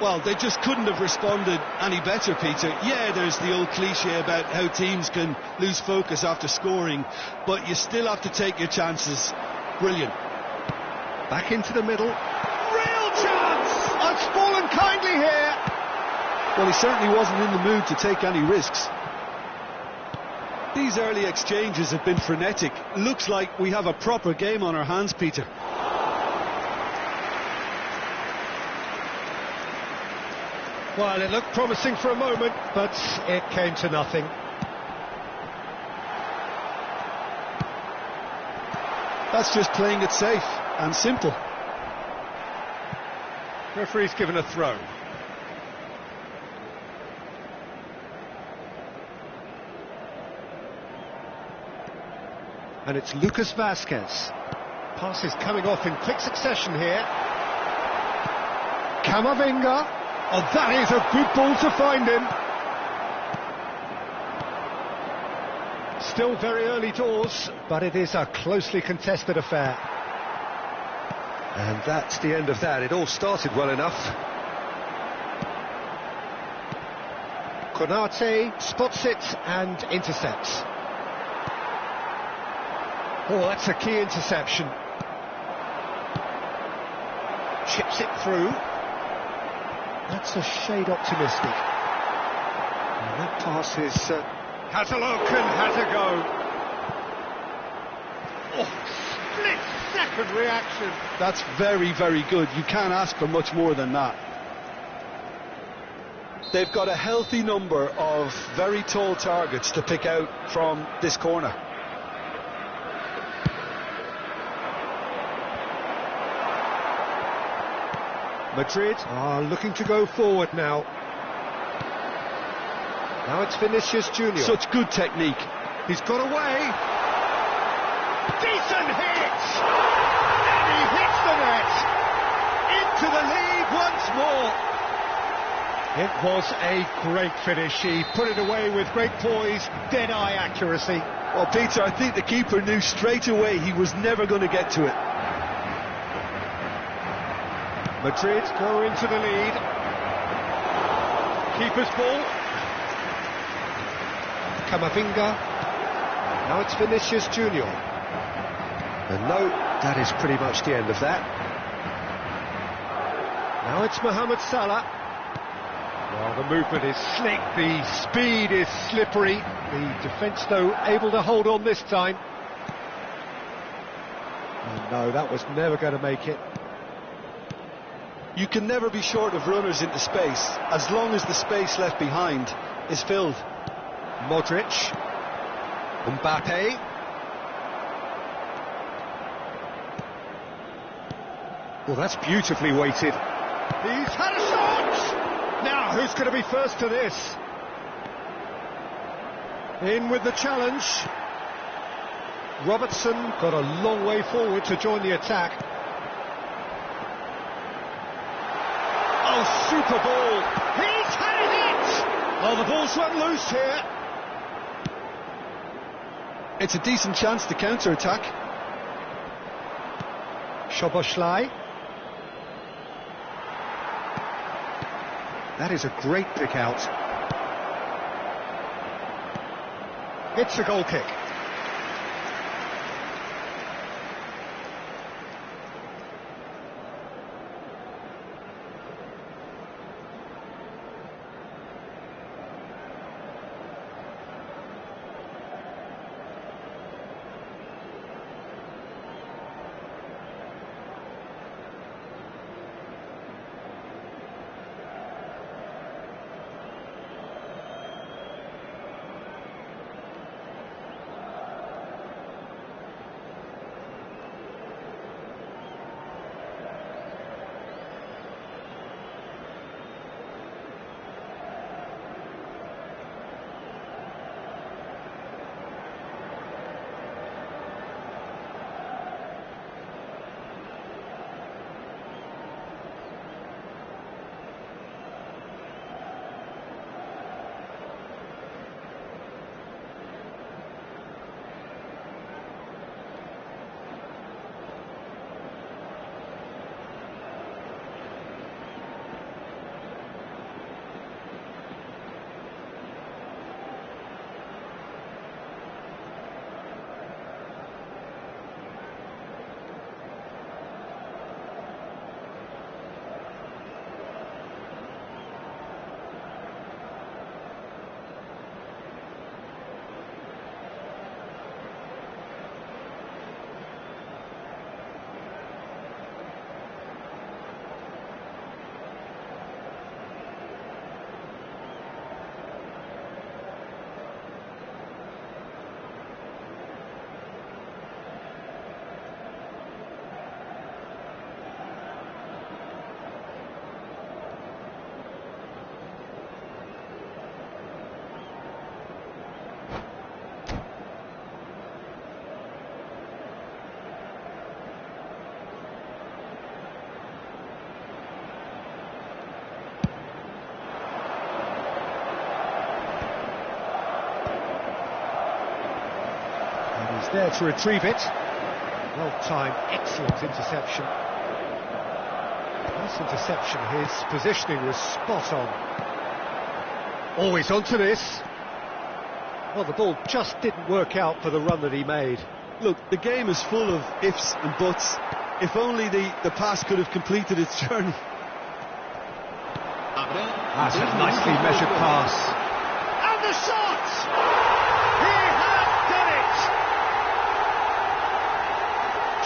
Well, they just couldn't have responded any better, Peter. Yeah, there's the old cliche about how teams can lose focus after scoring, but you still have to take your chances. Brilliant. Back into the middle. Real chance! It's fallen kindly here. Well, he certainly wasn't in the mood to take any risks. These early exchanges have been frenetic. Looks like we have a proper game on our hands, Peter. Well, it looked promising for a moment, but it came to nothing. That's just playing it safe and simple. Referee's given a throw. And it's Lucas Vazquez. Pass is coming off in quick succession here. Camavinga. Oh, that is a good ball to find him. Still very early doors, but it is a closely contested affair. And that's the end of that. It all started well enough. Konate spots it and intercepts. Oh, that's a key interception. Chips it through. That's a shade optimistic. And that pass is... has a look and has a go. Oh, split-second reaction. That's very, very good. You can't ask for much more than that. They've got a healthy number of very tall targets to pick out from this corner. Madrid are looking to go forward now. Now it's Vinicius Junior. Such good technique. He's got away. Decent hit! And he hits the net. Into the lead once more. It was a great finish. He put it away with great poise, dead-eye accuracy. Well, Peter, I think the keeper knew straight away he was never going to get to it. Madrid go into the lead. Keeper's ball. Camavinga. Now it's Vinicius Junior. And no, that is pretty much the end of that. Now it's Mohamed Salah. Well, the movement is slick, the speed is slippery. The defence, though, able to hold on this time. And no, that was never going to make it. You can never be short of runners into space, as long as the space left behind is filled. Modric. Mbappe. Well, that's beautifully weighted. He's had a shot! Now, who's going to be first to this? In with the challenge. Robertson got a long way forward to join the attack. Oh, super ball! He's had it! Oh, the ball's run loose here. It's a decent chance to counter-attack. Szoboszlai. That is a great pick out. It's a goal kick. There to retrieve it. Well-timed, excellent interception. Nice interception, his positioning was spot on. Always onto this. Well, the ball just didn't work out for the run that he made. Look, the game is full of ifs and buts. If only the pass could have completed its journey. That's a nicely measured pass. And the shot! He has done it!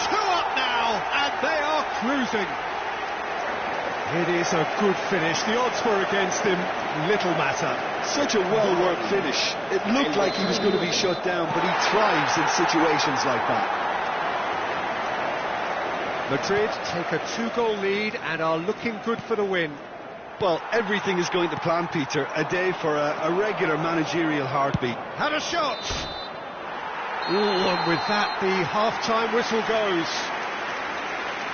2 up now, and they are cruising. It is a good finish. The odds were against him. Little matter. Such a well-worked finish. It looked like he was going to be shut down, but he thrives in situations like that. Madrid take a 2-goal lead and are looking good for the win. Well, everything is going to plan, Peter. A day for a regular managerial heartbeat. Had a shot! Ooh, and with that, the half-time whistle goes.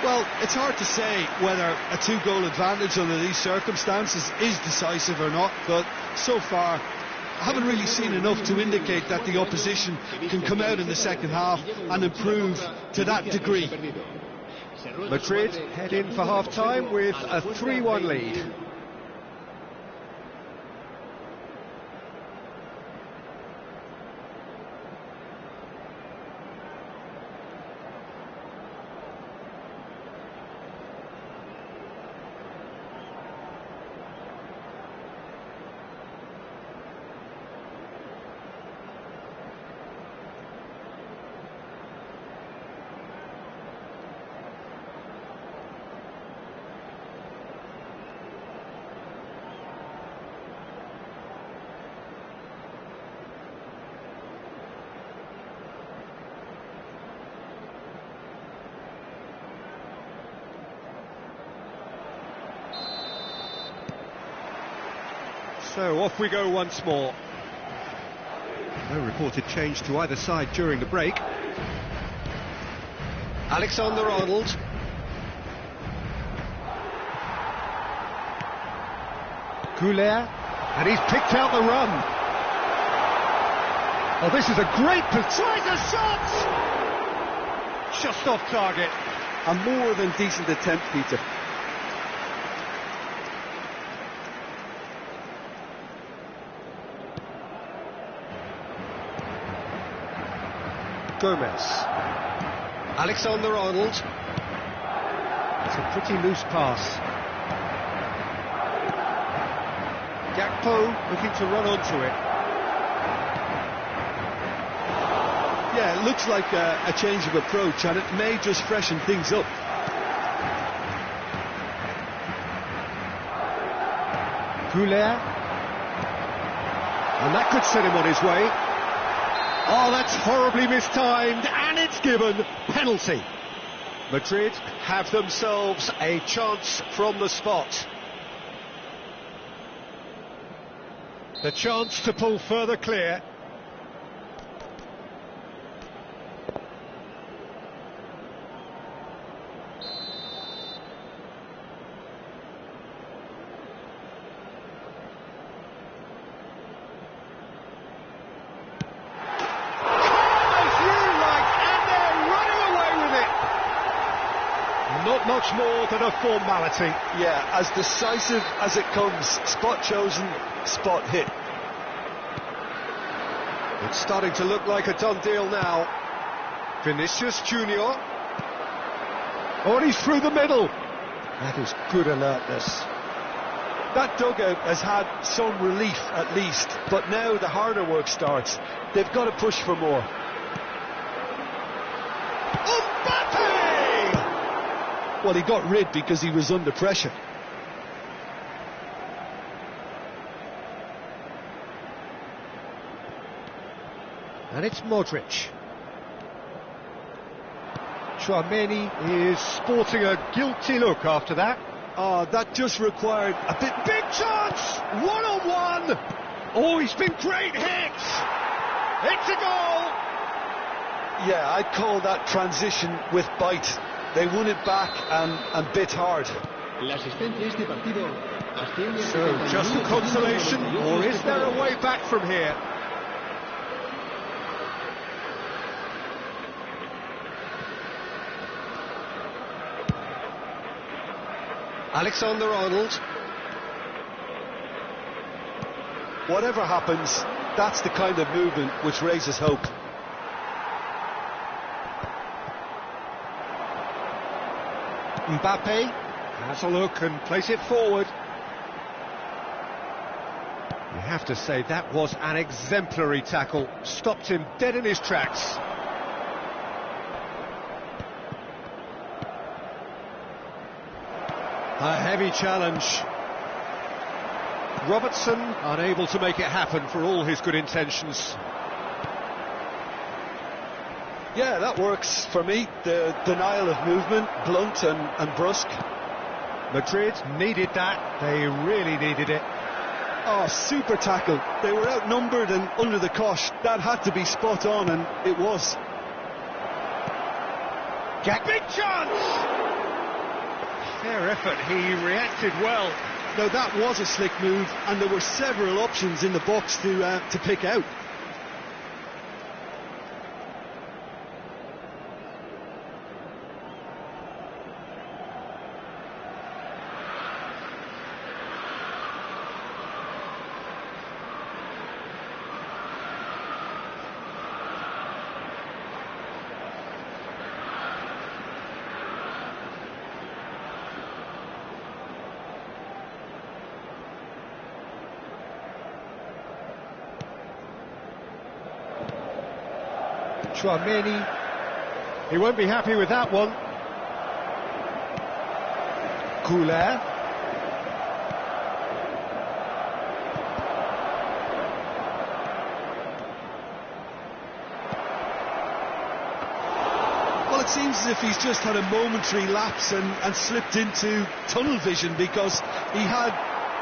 Well, it's hard to say whether a 2-goal advantage under these circumstances is decisive or not, but so far I haven't really seen enough to indicate that the opposition can come out in the second half and improve to that degree. Madrid head in for half-time with a 3-1 lead. So off we go once more. No reported change to either side during the break. Alexander-Arnold. Goulet, and he's picked out the run. Oh, this is a great tries a shot! Just off target. A more than decent attempt, Peter. Gomez. Alexander-Arnold. It's a pretty loose pass. Gakpo looking to run onto it. Yeah, it looks like a change of approach, and it may just freshen things up. Goulet. And that could set him on his way. Oh, that's horribly mistimed, and it's given. Penalty. Madrid have themselves a chance from the spot. The chance to pull further clear. Not much more than a formality. Yeah, as decisive as it comes. Spot chosen, spot hit. It's starting to look like a done deal now. Vinicius Junior. Oh, and he's through the middle. That is good alertness. That dugout has had some relief at least, but now the harder work starts. They've got to push for more. Well, he got rid because he was under pressure. And it's Modric. Tchouaméni is sporting a guilty look after that. Oh, that just required a bit... Big chance! One-on-one! Oh, he's been great hit! It's a goal! Yeah, I'd call that transition with bite. They won it back and bit hard. So, just a consolation, or is there a way back from here? Alexander-Arnold. Whatever happens, that's the kind of movement which raises hope. Mbappe has a look and plays it forward. You have to say that was an exemplary tackle. Stopped him dead in his tracks. A heavy challenge. Robertson unable to make it happen for all his good intentions. Yeah, that works for me. The denial of movement, blunt and brusque. Madrid needed that. They really needed it. Oh, super tackle. They were outnumbered and under the cosh. That had to be spot on, and it was. Big chance! Fair effort. He reacted well. No, that was a slick move, and there were several options in the box to pick out. Tchouaméni, he won't be happy with that one. Goulet. Well, it seems as if he's just had a momentary lapse and slipped into tunnel vision, because he had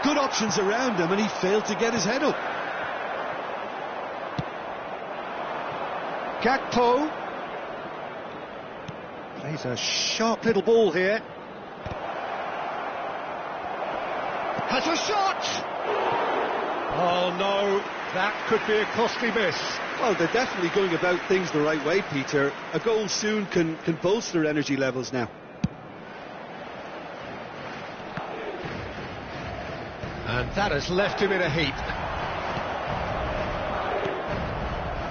good options around him, and he failed to get his head up. Gakpo plays a sharp little ball here. Has a shot! Oh no, that could be a costly miss. Well, they're definitely going about things the right way, Peter. A goal soon can bolster energy levels now. And that has left him in a heap.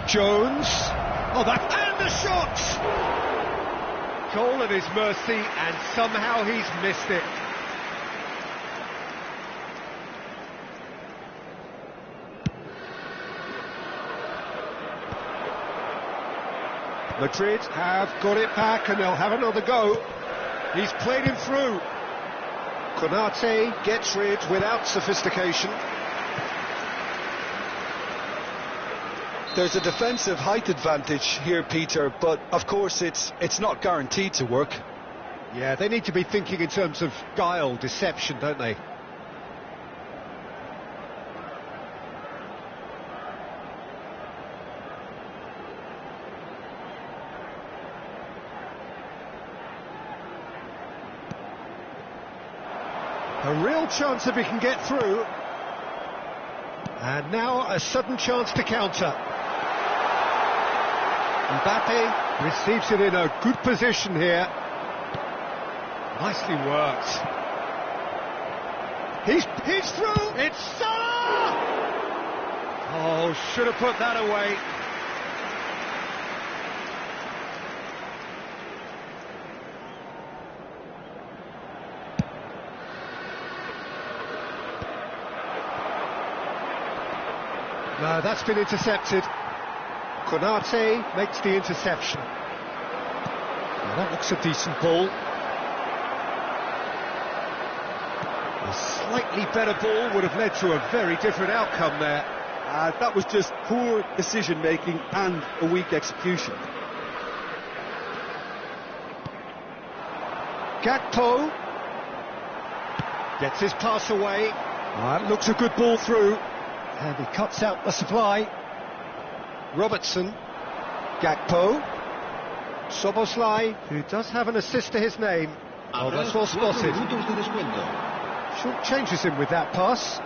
Jones. Oh, that... And the shot! Goal at his mercy, and somehow he's missed it. Madrid have got it back, and they'll have another go. He's played him through. Konate gets rid without sophistication. There's a defensive height advantage here, Peter, but of course it's not guaranteed to work. Yeah, they need to be thinking in terms of guile, deception, don't they? A real chance if he can get through. And now a sudden chance to counter. Mbappe receives it in a good position here. Nicely worked. He's through! It's Salah! Oh, should have put that away. No, that's been intercepted. Konate makes the interception. Now that looks a decent ball. A slightly better ball would have led to a very different outcome there. That was just poor decision-making and a weak execution. Gakpo gets his pass away. That looks a good ball through. And he cuts out the supply. Robertson, Gakpo, Soboslai, who does have an assist to his name. Oh, that's well spotted. Short changes him with that pass.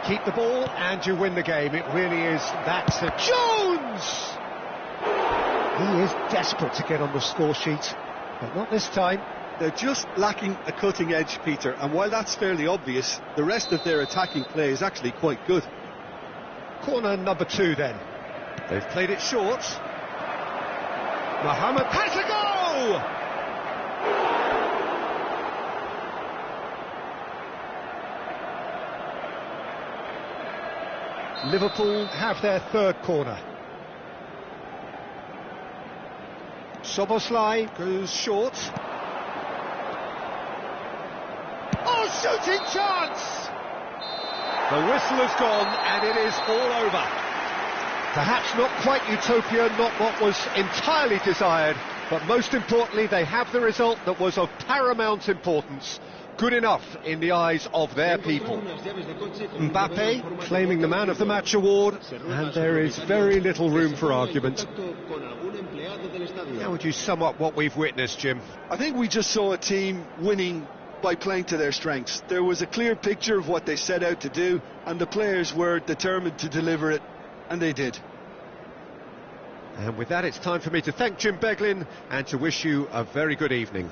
Keep the ball and you win the game. It really is that. Jones! He is desperate to get on the score sheet, but not this time. They're just lacking a cutting edge, Peter, and while that's fairly obvious, the rest of their attacking play is actually quite good. Corner number 2 then. They've played it short. Mohamed has a goal! Liverpool have their third corner. Soboslai goes short. Oh, shooting chance! The whistle has gone and it is all over. Perhaps not quite utopia, not what was entirely desired, but most importantly they have the result that was of paramount importance. Good enough in the eyes of their people. Mbappe claiming the Man of the Match award, and there is very little room for argument. How would you sum up what we've witnessed, Jim? I think we just saw a team winning by playing to their strengths. There was a clear picture of what they set out to do, and the players were determined to deliver it, and they did. And with that, it's time for me to thank Jim Beglin and to wish you a very good evening.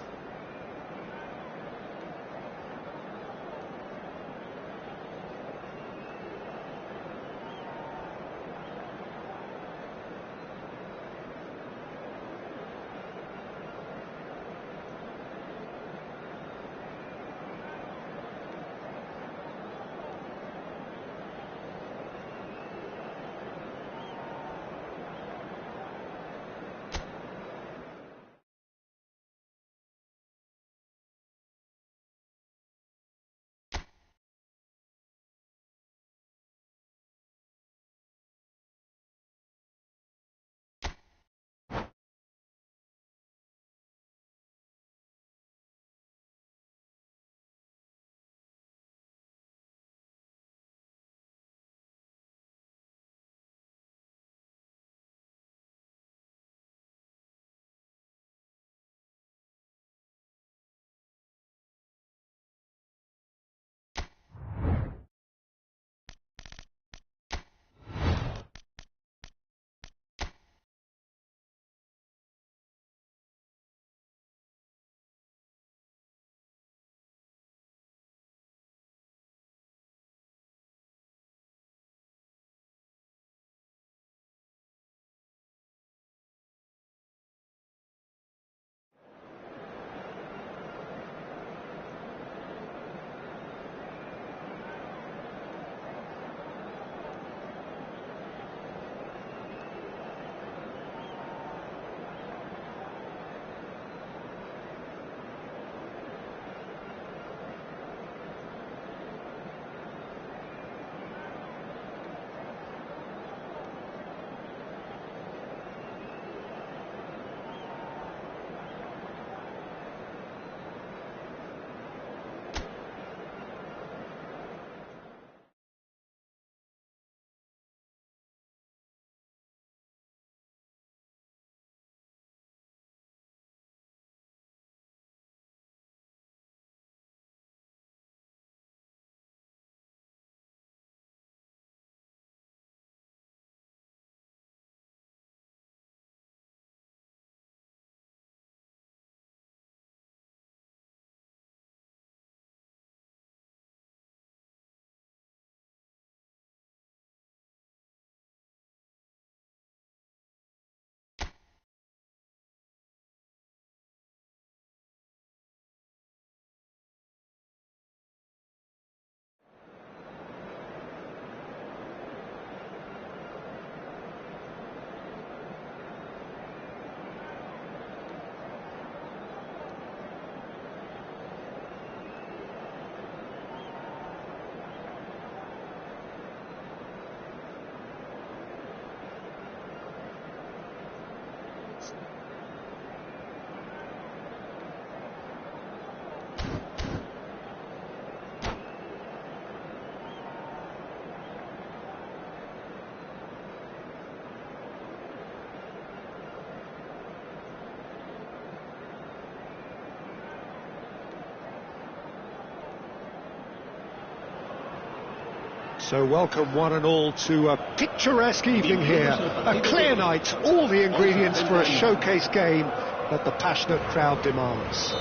So welcome one and all to a picturesque evening here, a clear night, all the ingredients for a showcase game that the passionate crowd demands.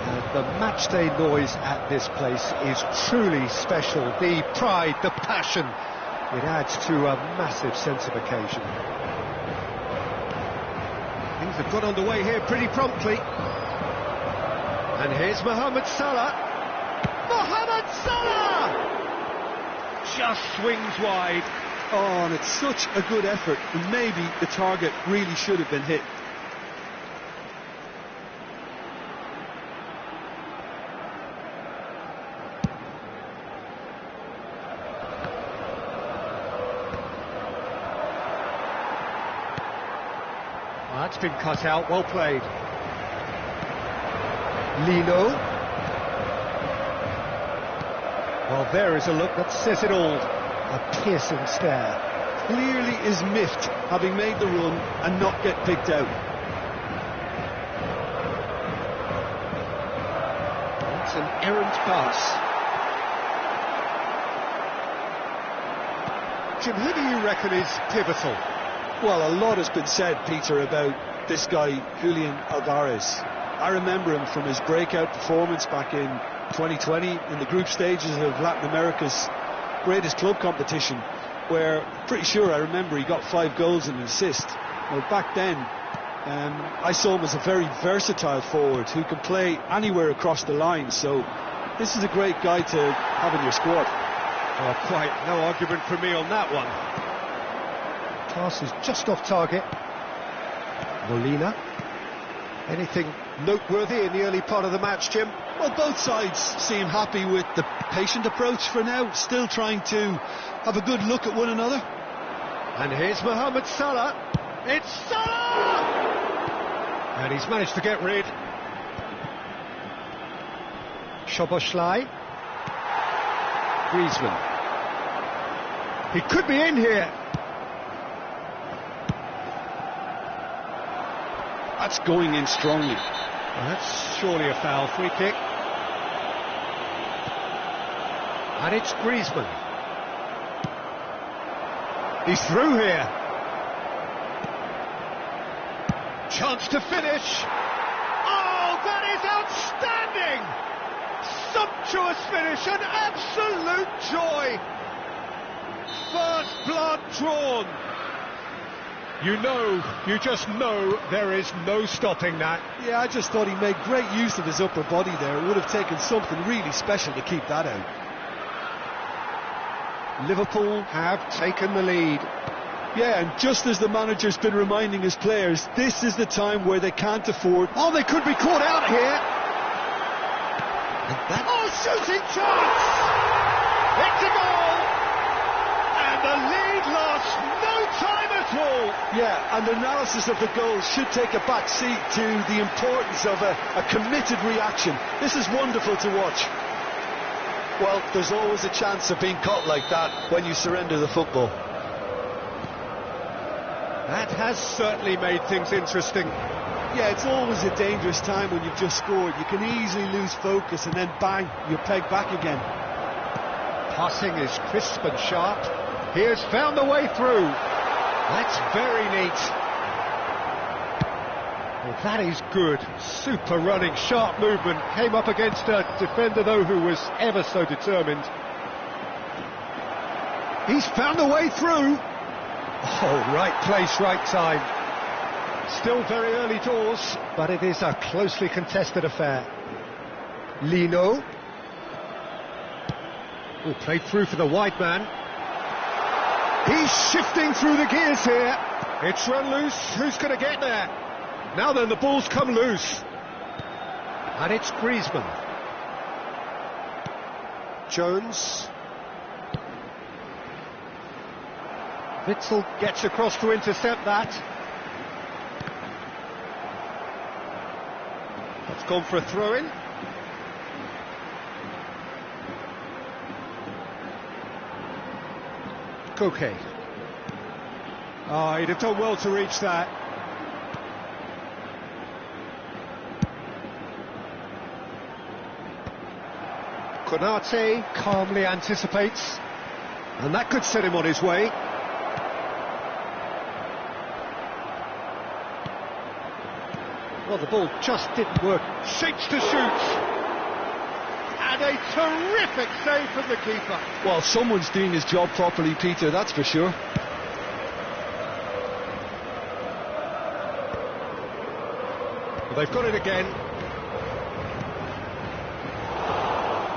And the matchday noise at this place is truly special. The pride, the passion, it adds to a massive sense of occasion. Things have got underway here pretty promptly. And here's Mohamed Salah. Mohamed Salah! Just swings wide. Oh, and it's such a good effort, and maybe the target really should have been hit. Well, that's been cut out, well played. Lino. Well, there is a look that says it all. A piercing stare. Clearly is miffed, having made the run and not get picked out. It's an errant pass. Jim, who do you reckon is pivotal? Well, a lot has been said, Peter, about this guy, Julian Alvarez. I remember him from his breakout performance back in 2020 in the group stages of Latin America's greatest club competition, where pretty sure I remember he got 5 goals and an assist. Well, back then I saw him as a very versatile forward who can play anywhere across the line, so this is a great guy to have in your squad. Oh, quite no argument from me on that one. Pass is just off target. Molina. Anything noteworthy in the early part of the match, Jim? Well, both sides seem happy with the patient approach for now, still trying to have a good look at one another. And here's Mohamed Salah. It's Salah! And he's managed to get rid. Szoboszlai. Griezmann. He could be in here. That's going in strongly. Well, that's surely a foul. Free kick. And it's Griezmann. He's through here. Chance to finish. Oh, that is outstanding! Sumptuous finish, an absolute joy. First blood drawn. You just know there is no stopping that. Yeah, I just thought he made great use of his upper body there. It would have taken something really special to keep that out. Liverpool have taken the lead. Yeah, and just as the manager's been reminding his players, this is the time where they can't afford... Oh, they could be caught out here. Oh, shooting chance! It's a goal! And the lead lost no time at all. Yeah, and analysis of the goal should take a back seat to the importance of a committed reaction. This is wonderful to watch. Well, there's always a chance of being caught like that when you surrender the football. That has certainly made things interesting. Yeah, it's always a dangerous time when you've just scored. You can easily lose focus and then bang, you're pegged back again. Passing is crisp and sharp. He has found the way through. That's very neat. Well, that is good. Super running, sharp movement. Came up against a defender, though, who was ever so determined. He's found a way through. Oh, right place, right time. Still very early doors, but it is a closely contested affair. Lino. Oh, played through for the wide man. He's shifting through the gears here. It's run loose. Who's going to get there? Now then, the ball's come loose. And it's Griezmann. Jones. Witzel gets across to intercept that. That's gone for a throw-in. Koke. Oh, he'd have done well to reach that. Konate calmly anticipates, and that could set him on his way. Well, the ball just didn't work. Shapes to shoot. And a terrific save from the keeper. Well, someone's doing his job properly, Peter, that's for sure. They've got it again.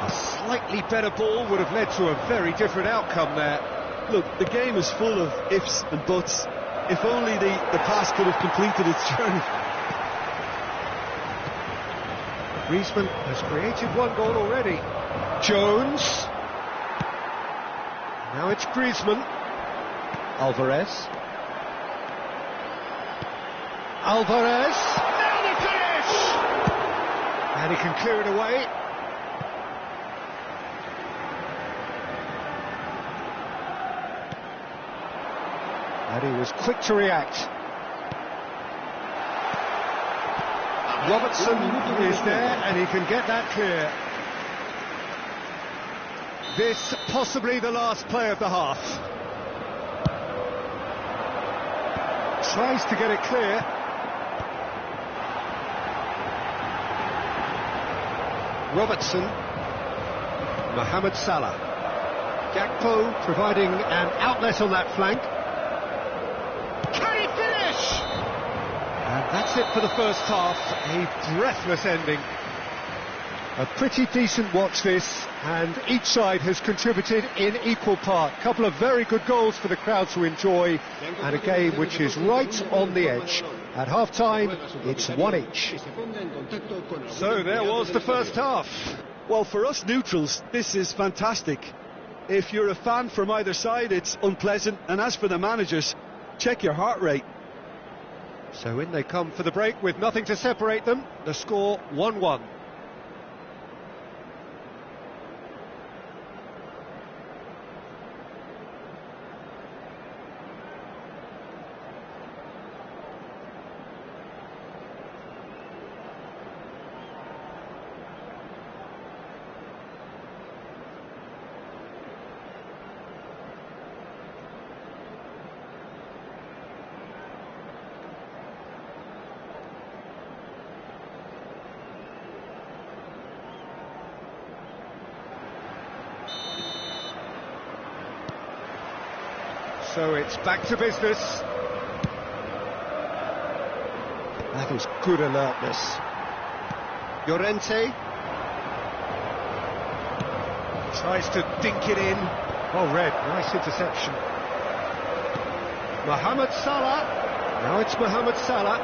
A slightly better ball would have led to a very different outcome there. Look, the game is full of ifs and buts. If only the pass could have completed its journey. Griezmann has created one goal already. Jones. Now it's Griezmann. Alvarez. Alvarez. Now the finish! And he can clear it away. And he was quick to react. Robertson is there, and he can get that clear. This possibly the last play of the half. Tries to get it clear. Robertson. Mohamed Salah. Gakpo providing an outlet on that flank. Can he finish? And that's it for the first half. A breathless ending. A pretty decent watch this, and each side has contributed in equal part. A couple of very good goals for the crowd to enjoy, and a game which is right on the edge. At half-time, it's 1 each. So there was the first half. Well, for us neutrals, this is fantastic. If you're a fan from either side, it's unpleasant, and as for the managers, check your heart rate. So in they come for the break with nothing to separate them. The score 1-1. So it's back to business. That is good alertness. Llorente tries to dink it in. Oh, Red, nice interception. Mohamed Salah. Now it's Mohamed Salah.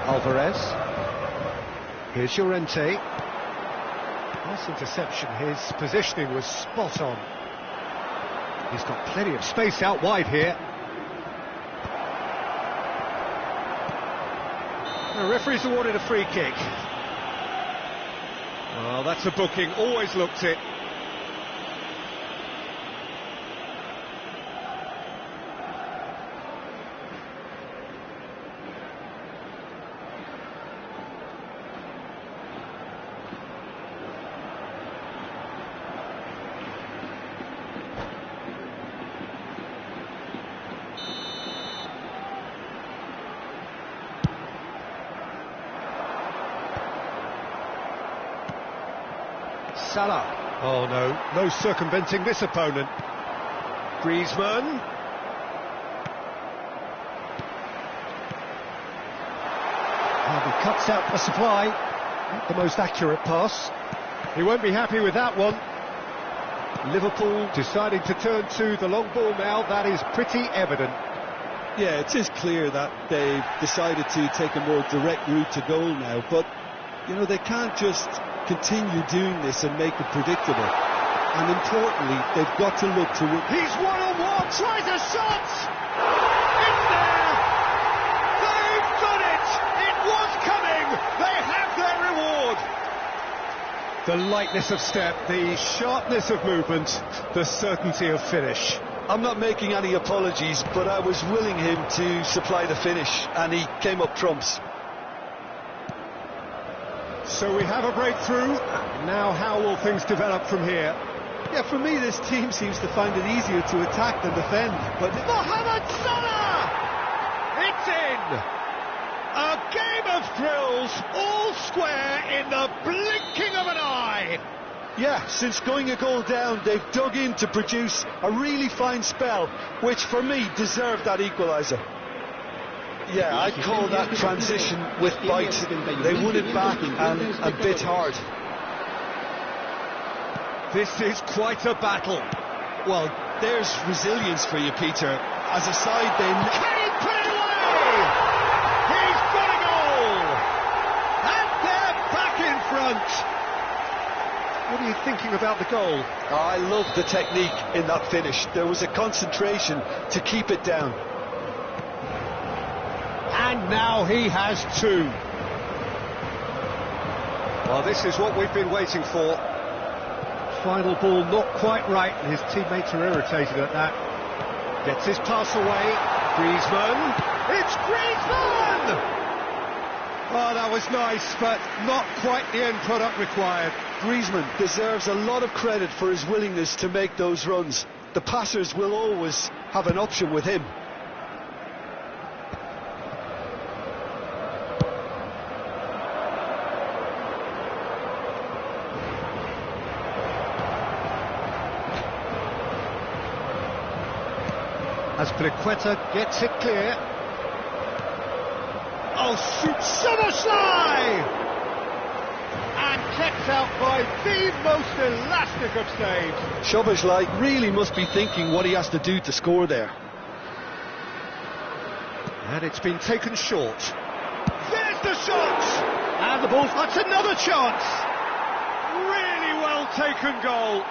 Alvarez. Here's Llorente. Nice interception, his positioning was spot on. He's got plenty of space out wide here. The referee's awarded a free kick. Well, that's a booking, always looked it. Salah. Oh no circumventing this opponent. Griezmann. And he cuts out the supply. Not the most accurate pass. He won't be happy with that one. Liverpool deciding to turn to the long ball now. That is pretty evident. Yeah, it is clear that they've decided to take a more direct route to goal now, but you know, they can't just continue doing this and make it predictable. And importantly, they've got to look to... He's one-on-one, tries a shot! It's there! They've done it! It was coming! They have their reward! The lightness of step, the sharpness of movement, the certainty of finish. I'm not making any apologies, but I was willing him to supply the finish, and he came up trumps. So we have a breakthrough. Now how will things develop from here? Yeah, for me, this team seems to find it easier to attack than defend. But Mohamed Salah! It's in! A game of thrills, all square in the blinking of an eye. yeah, since going a goal down, they've dug in to produce a really fine spell, which for me deserved that equaliser. Yeah, I'd call that transition with bite. They won it back and bit hard. This is quite a battle. Well, there's resilience for you, Peter. As a side, they... Can he put it away? He's got a goal! And they're back in front. What are you thinking about the goal? I love the technique in that finish. There was a concentration to keep it down. And now he has two. Well, this is what we've been waiting for. Final ball not quite right, and his teammates are irritated at that. Gets his pass away. Griezmann. It's Griezmann! Oh, that was nice, but not quite the end product required. Griezmann deserves a lot of credit for his willingness to make those runs. The passers will always have an option with him. Azpilicueta gets it clear. Oh, shoots Szoboszlai! And kept out by the most elastic of saves. Szoboszlai really must be thinking what he has to do to score there. And it's been taken short. There's the shot! And the ball, that's another chance! Really well taken goal.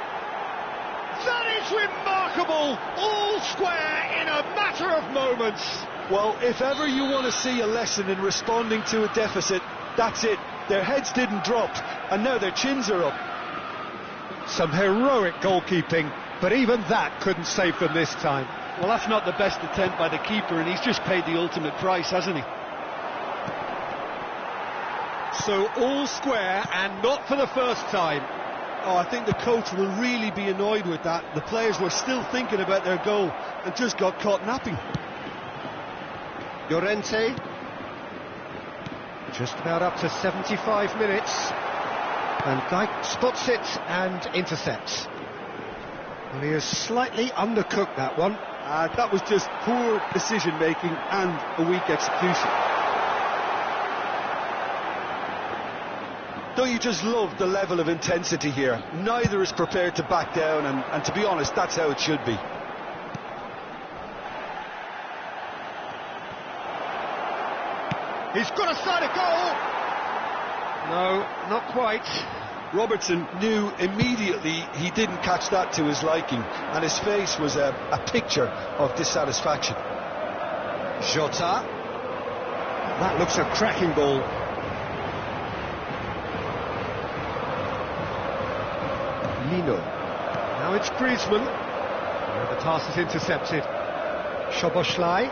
That is remarkable! All square in a matter of moments. Well, if ever you want to see a lesson in responding to a deficit, that's it. Their heads didn't drop, and now their chins are up. Some heroic goalkeeping, but even that couldn't save them this time. Well, that's not the best attempt by the keeper, and he's just paid the ultimate price, hasn't he? So all square, and not for the first time. Oh, I think the coach will really be annoyed with that. The players were still thinking about their goal and just got caught napping. Llorente. Just about up to 75 minutes. And Dijk spots it and intercepts. Well, he has slightly undercooked that one. That was just poor decision-making and a weak execution. Don't you just love the level of intensity here? Neither is prepared to back down, and to be honest, that's how it should be. He's got a side of goal! No, not quite. Robertson knew immediately he didn't catch that to his liking, and his face was a picture of dissatisfaction. Jota. That looks a cracking ball. Lino. Now it's Griezmann. And the pass is intercepted. Szoboszlai.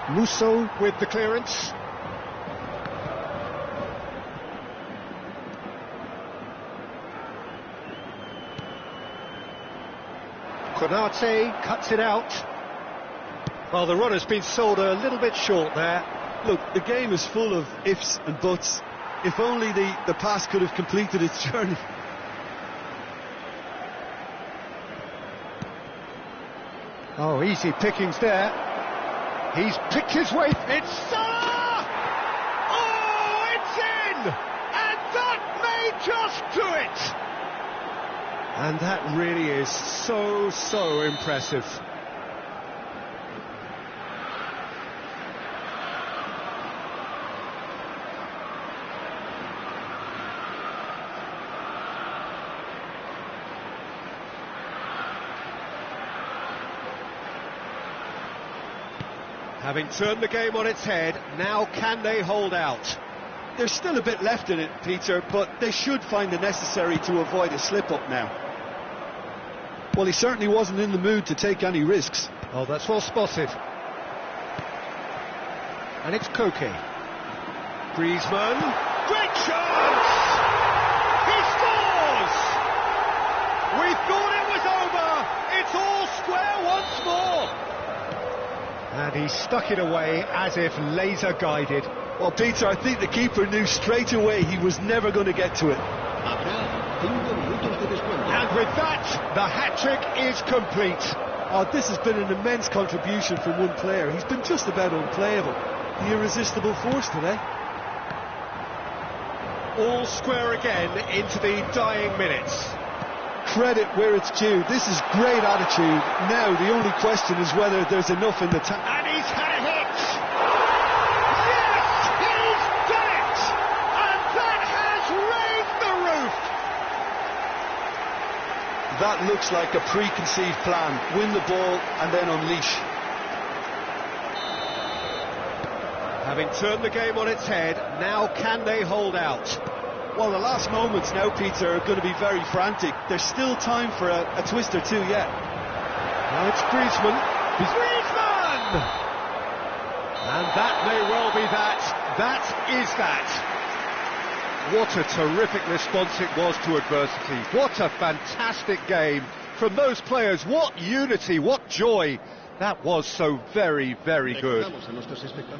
Musso with the clearance. Konate cuts it out. Well, the runner's been sold a little bit short there. Look, the game is full of ifs and buts. If only the pass could have completed its journey. Oh, easy pickings there. He's picked his way. It's Salah! Oh, it's in! And that may just do it! And that really is so impressive. Having turned the game on its head, now can they hold out? There's still a bit left in it, Peter, but they should find the necessary to avoid a slip-up now. Well, he certainly wasn't in the mood to take any risks. Oh, that's well spotted. And it's Koke. Griezmann, great chance! He scores! We thought it was over, it's all square once more! And he stuck it away as if laser guided. Well, Peter, I think the keeper knew straight away he was never going to get to it. And with that, the hat-trick is complete. Oh, this has been an immense contribution from one player. He's been just about unplayable. The irresistible force today. All square again into the dying minutes. Credit where it's due. This is great attitude. Now the only question is whether there's enough in the tank. And he's had a hit! Yes, he's done it! And that has raised the roof! That looks like a preconceived plan. Win the ball and then unleash. Having turned the game on its head, now can they hold out? Well, the last moments now, Peter, are going to be very frantic. There's still time for a twist or two yet. Now it's Griezmann. Griezmann! And that may well be that. That is that. What a terrific response it was to adversity. What a fantastic game from those players. What unity, what joy. That was so very, very good.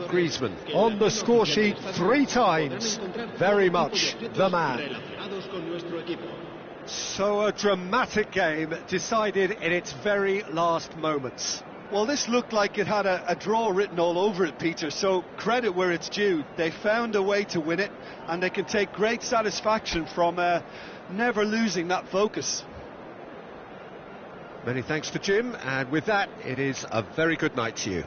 Griezmann on the score sheet 3 times. Very much the man. So a dramatic game decided in its very last moments. Well, this looked like it had a draw written all over it, Peter, so credit where it's due. They found a way to win it, and they can take great satisfaction from never losing that focus. Many thanks to Jim, and with that, it is a very good night to you.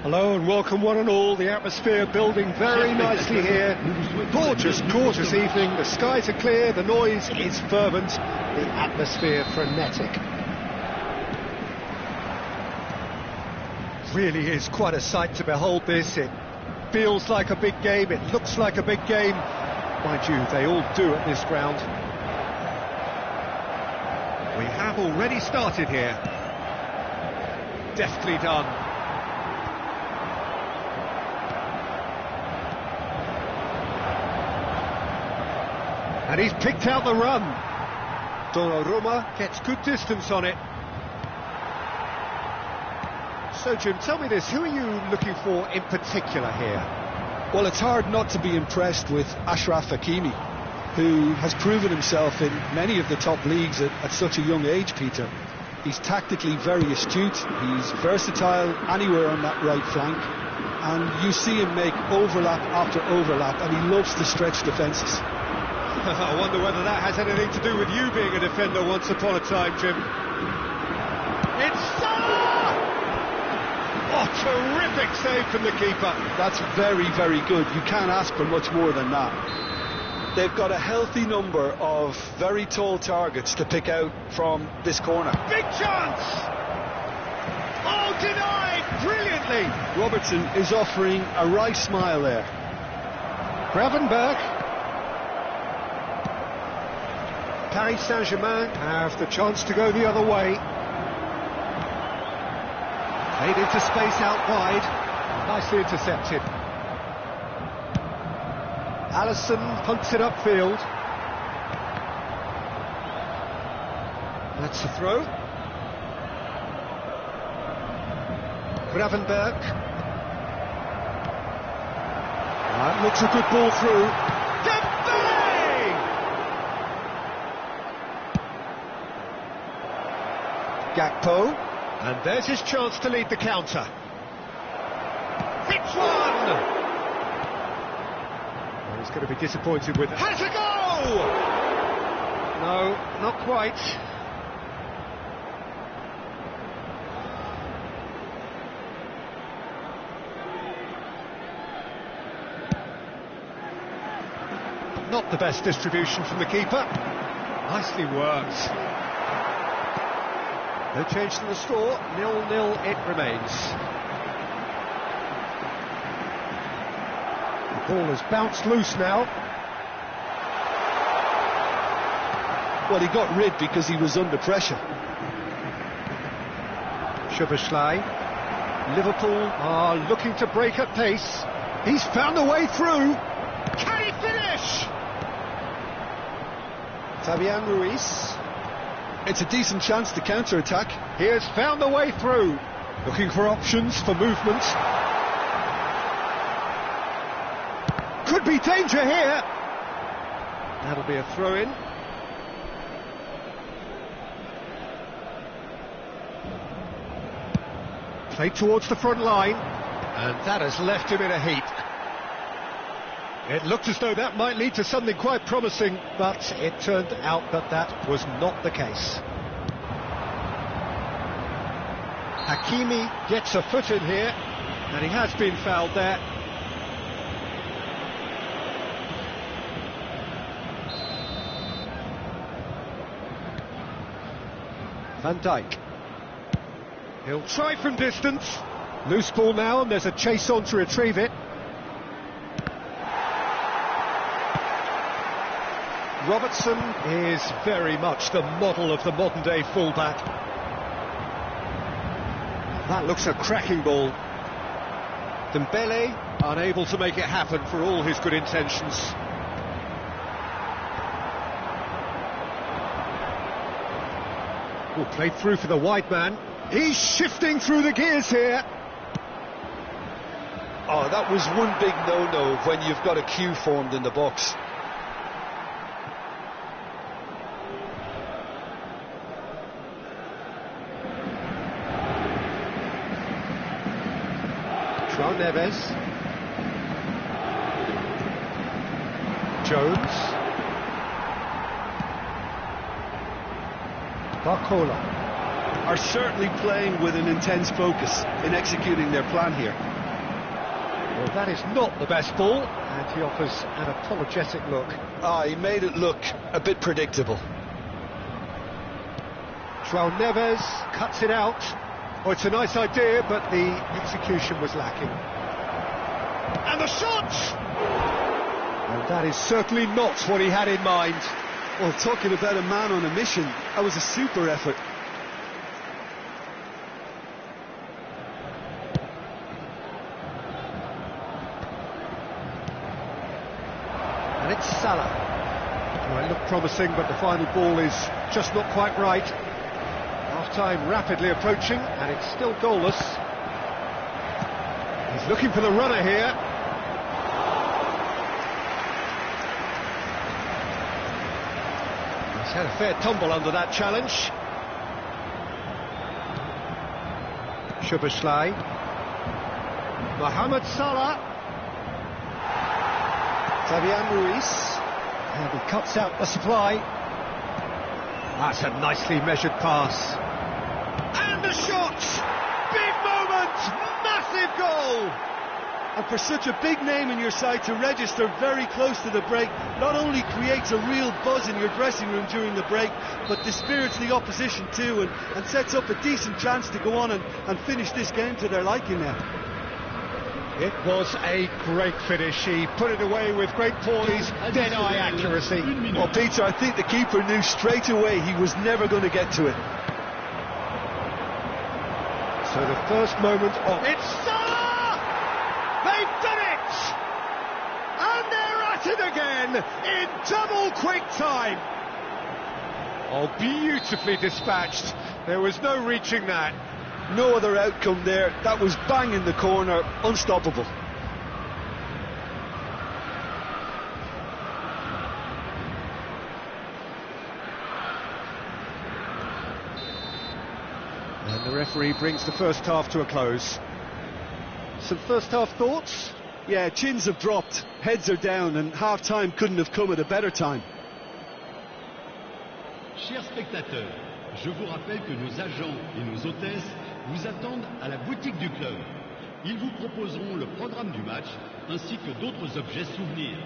Hello and welcome one and all. The atmosphere building very nicely here. Gorgeous, gorgeous evening. The skies are clear, the noise is fervent, the atmosphere frenetic. Really is quite a sight to behold this. It feels like a big game, it looks like a big game. Mind you, they all do at this ground. We have already started here. Deftly done. And he's picked out the run. Donnarumma gets good distance on it. So, Jim, tell me this, who are you looking for in particular here? Well, it's hard not to be impressed with Achraf Hakimi, who has proven himself in many of the top leagues at such a young age, Peter. He's tactically very astute, he's versatile anywhere on that right flank, and you see him make overlap after overlap, and he loves to stretch defences. I wonder whether that has anything to do with you being a defender once upon a time, Jim. It's oh, terrific save from the keeper. That's very, very good. You can't ask for much more than that. They've got a healthy number of very tall targets to pick out from this corner. Big chance! Oh, denied brilliantly! Robertson is offering a right smile there. Gravenberg. Paris Saint-Germain have the chance to go the other way. Played into space out wide. Nicely intercepted. Alisson punts it upfield. That's the throw. Gravenberg. That looks a good ball through. Dembele! Gakpo. And there's his chance to lead the counter. Hits one! Well, he's going to be disappointed with it. Has a go! No, not quite. Not the best distribution from the keeper. Nicely worked. No change to the score, 0-0 it remains. The ball has bounced loose now. Well, he got rid because he was under pressure. Szoboszlai. Liverpool are looking to break at pace. He's found a way through. Can he finish? Fabian Ruiz. It's a decent chance to counter-attack. He has found a way through. Looking for options for movement. Could be danger here. That'll be a throw-in. Played towards the front line. And that has left him in a heap. It looked as though that might lead to something quite promising, but it turned out that that was not the case. Hakimi gets a foot in here, and he has been fouled there. Van Dijk. He'll try from distance. Loose ball now, and there's a chase on to retrieve it. Robertson is very much the model of the modern-day fullback. That looks a cracking ball. Dembele unable to make it happen for all his good intentions. Oh, played through for the wide man. He's shifting through the gears here. Oh, that was one big no-no when you've got a queue formed in the box. Neves. Jones. Barcola. are certainly playing with an intense focus in executing their plan here. Well, that is not the best ball, and he offers an apologetic look. He made it look a bit predictable. João Neves cuts it out. Oh, it's a nice idea, but the execution was lacking. And the shot! And that is certainly not what he had in mind. Well, talking about a man on a mission, that was a super effort. And it's Salah. Well, it looked promising, but the final ball is just not quite right. Half-time rapidly approaching, and it's still goalless. He's looking for the runner here. He's had a fair tumble under that challenge. Szoboszlai. Mohamed Salah. Fabian Ruiz. And he cuts out the supply. That's a nicely measured pass. And the shot! Big moment! Massive goal! And for such a big name in your side to register very close to the break, not only creates a real buzz in your dressing room during the break, but dispirits the opposition too, and sets up a decent chance to go on and finish this game to their liking now. It was a great finish. He put it away with great poise, dead-eye accuracy. Well, Peter, I think the keeper knew straight away he was never going to get to it. So the first moment of... It's Salah! They've done it! And they're at it again in double quick time. Oh, beautifully dispatched. There was no reaching that. No other outcome there. That was bang in the corner, unstoppable. And the referee brings the first half to a close. Some first half thoughts? Yeah, chins have dropped, heads are down, and half-time couldn't have come at a better time. Chers spectateurs, je vous rappelle que nos agents et nos hôtesses vous attendent à la boutique du club. Ils vous proposeront le programme du match ainsi que d'autres objets souvenirs.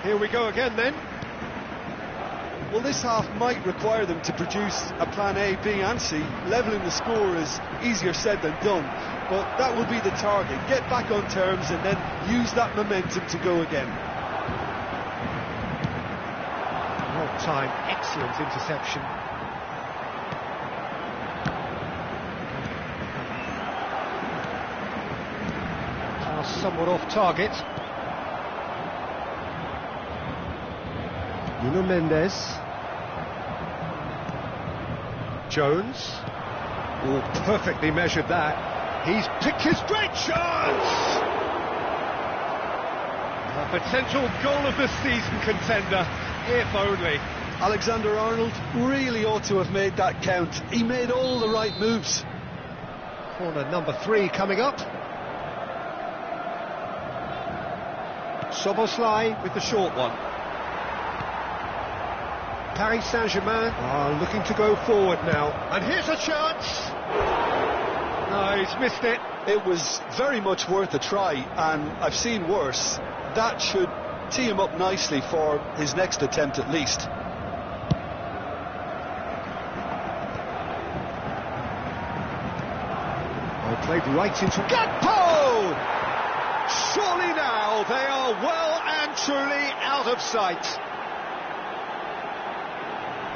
Here we go again then. Well, this half might require them to produce a plan A, B and C. Levelling the score is easier said than done, but that will be the target. Get back on terms and then use that momentum to go again. Well timed, excellent interception. Pass somewhat off target. Nuno Mendes. Jones. Oh, perfectly measured that. He's picked his great chance! A potential goal of the season contender, if only. Alexander-Arnold really ought to have made that count. He made all the right moves. Corner number 3 coming up. Szoboszlai with the short one. Paris Saint-Germain are looking to go forward now. And here's a chance! No, he's missed it. It was very much worth a try, and I've seen worse. That should tee him up nicely for his next attempt at least. Well, played right into Gakpo! Surely now they are well and truly out of sight.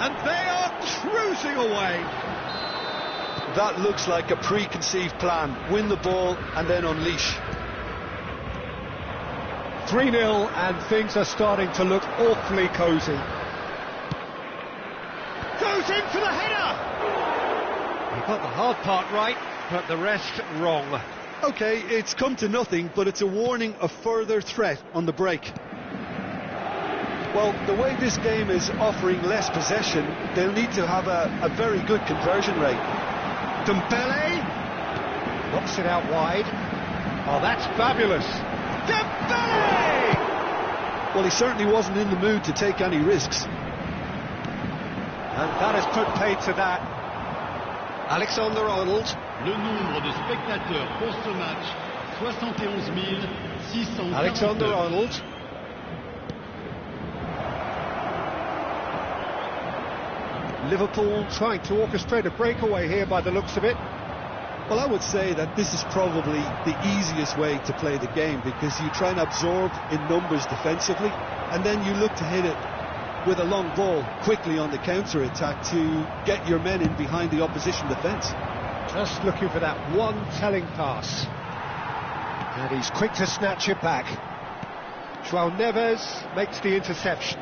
And they are cruising away. That looks like a preconceived plan. Win the ball and then unleash. 3-0 and things are starting to look awfully cosy. Goes in for the header! He got the hard part right, but the rest wrong. OK, it's come to nothing, but it's a warning of further threat on the break. Well, the way this game is offering less possession, they'll need to have a very good conversion rate. Dembele. Knocks it out wide. Oh, that's fabulous. Dembele! Well, he certainly wasn't in the mood to take any risks. And that has put paid to that. Alexander-Arnold. Le nombre de spectateurs pour ce match, 71 642. Alexander-Arnold. Liverpool trying to orchestrate a breakaway here by the looks of it. Well, I would say that this is probably the easiest way to play the game, because you try and absorb in numbers defensively, and then you look to hit it with a long ball quickly on the counter-attack to get your men in behind the opposition defence. Just looking for that one telling pass. And he's quick to snatch it back. João Neves makes the interception.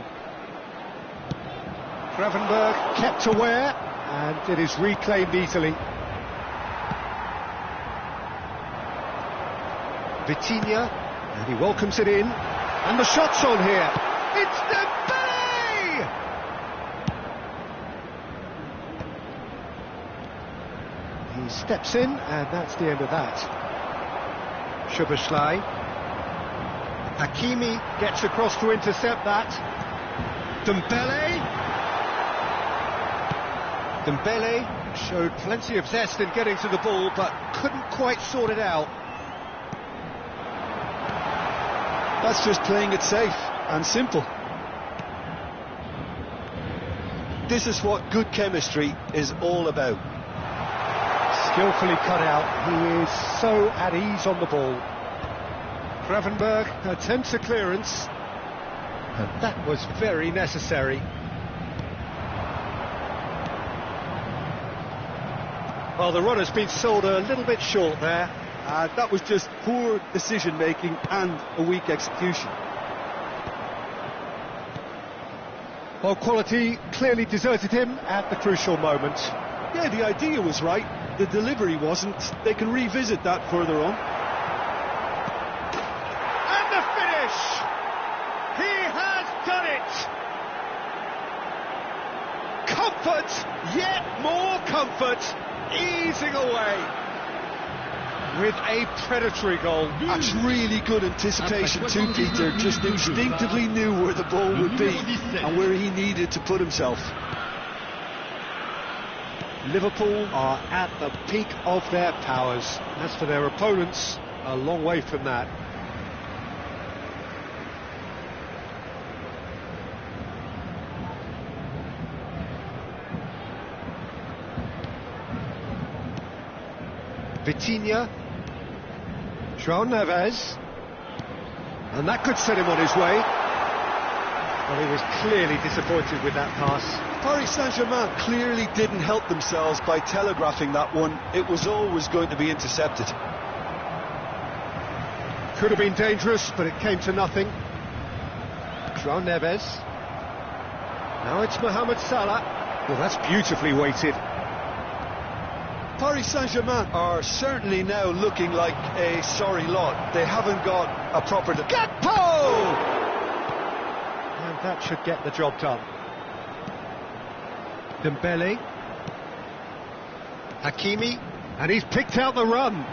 Gravenberg kept aware, and it is reclaimed easily. Vitinha, and he welcomes it in, and the shot's on here. It's Dembele! He steps in, and that's the end of that. Szoboszlai. Hakimi gets across to intercept that. Dembele showed plenty of zest in getting to the ball, but couldn't quite sort it out. That's just playing it safe and simple. This is what good chemistry is all about. Skillfully cut out. He is so at ease on the ball. Gravenberg attempts a clearance, and that was very necessary. Well, the run has been sold a little bit short there. That was just poor decision-making and a weak execution. Well, quality clearly deserted him at the crucial moment. Yeah, the idea was right, the delivery wasn't. They can revisit that further on. And the finish! He has done it! Comfort, yet more comfort, easing away with a predatory goal. That's really good anticipation too, Peter. Just instinctively knew where the ball would be and where he needed to put himself. Liverpool are at the peak of their powers. As for their opponents, a long way from that. Vitinha. João Neves, and that could set him on his way. Well, he was clearly disappointed with that pass. Paris Saint-Germain clearly didn't help themselves by telegraphing that one. It was always going to be intercepted. Could have been dangerous, but it came to nothing. João Neves. Now it's Mohamed Salah. Well, that's beautifully weighted. Paris Saint-Germain are certainly now looking like a sorry lot. They haven't got a proper... Gakpo! And that should get the job done. Dembele. Hakimi. And he's picked out the run.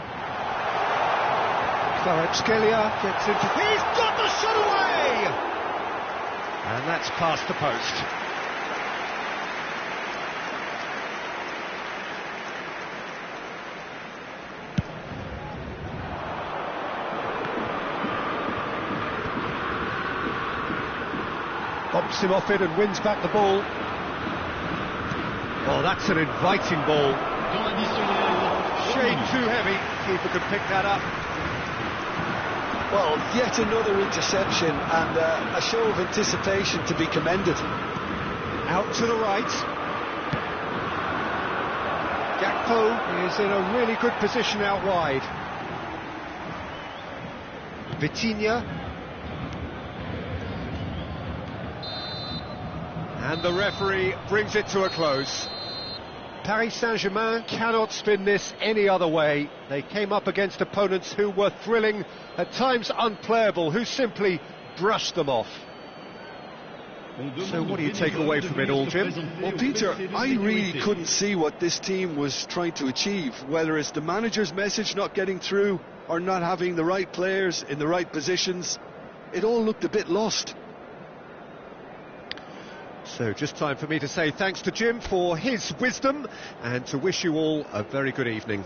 Kvaratskhelia gets into... He's got the shot away! And that's past the post. Bumps him off it and wins back the ball. Oh, that's an inviting ball. Shade too heavy. Keeper could pick that up. Well, yet another interception and a show of anticipation to be commended. Out to the right. Gakpo is in a really good position out wide. Vitinha. And the referee brings it to a close. Paris Saint-Germain cannot spin this any other way. They came up against opponents who were thrilling, at times unplayable, who simply brushed them off. So what do you take away from it all, Jim? Well, Peter, I really couldn't see what this team was trying to achieve, whether it's the manager's message not getting through or not having the right players in the right positions. It all looked a bit lost. So just time for me to say thanks to Jim for his wisdom and to wish you all a very good evening.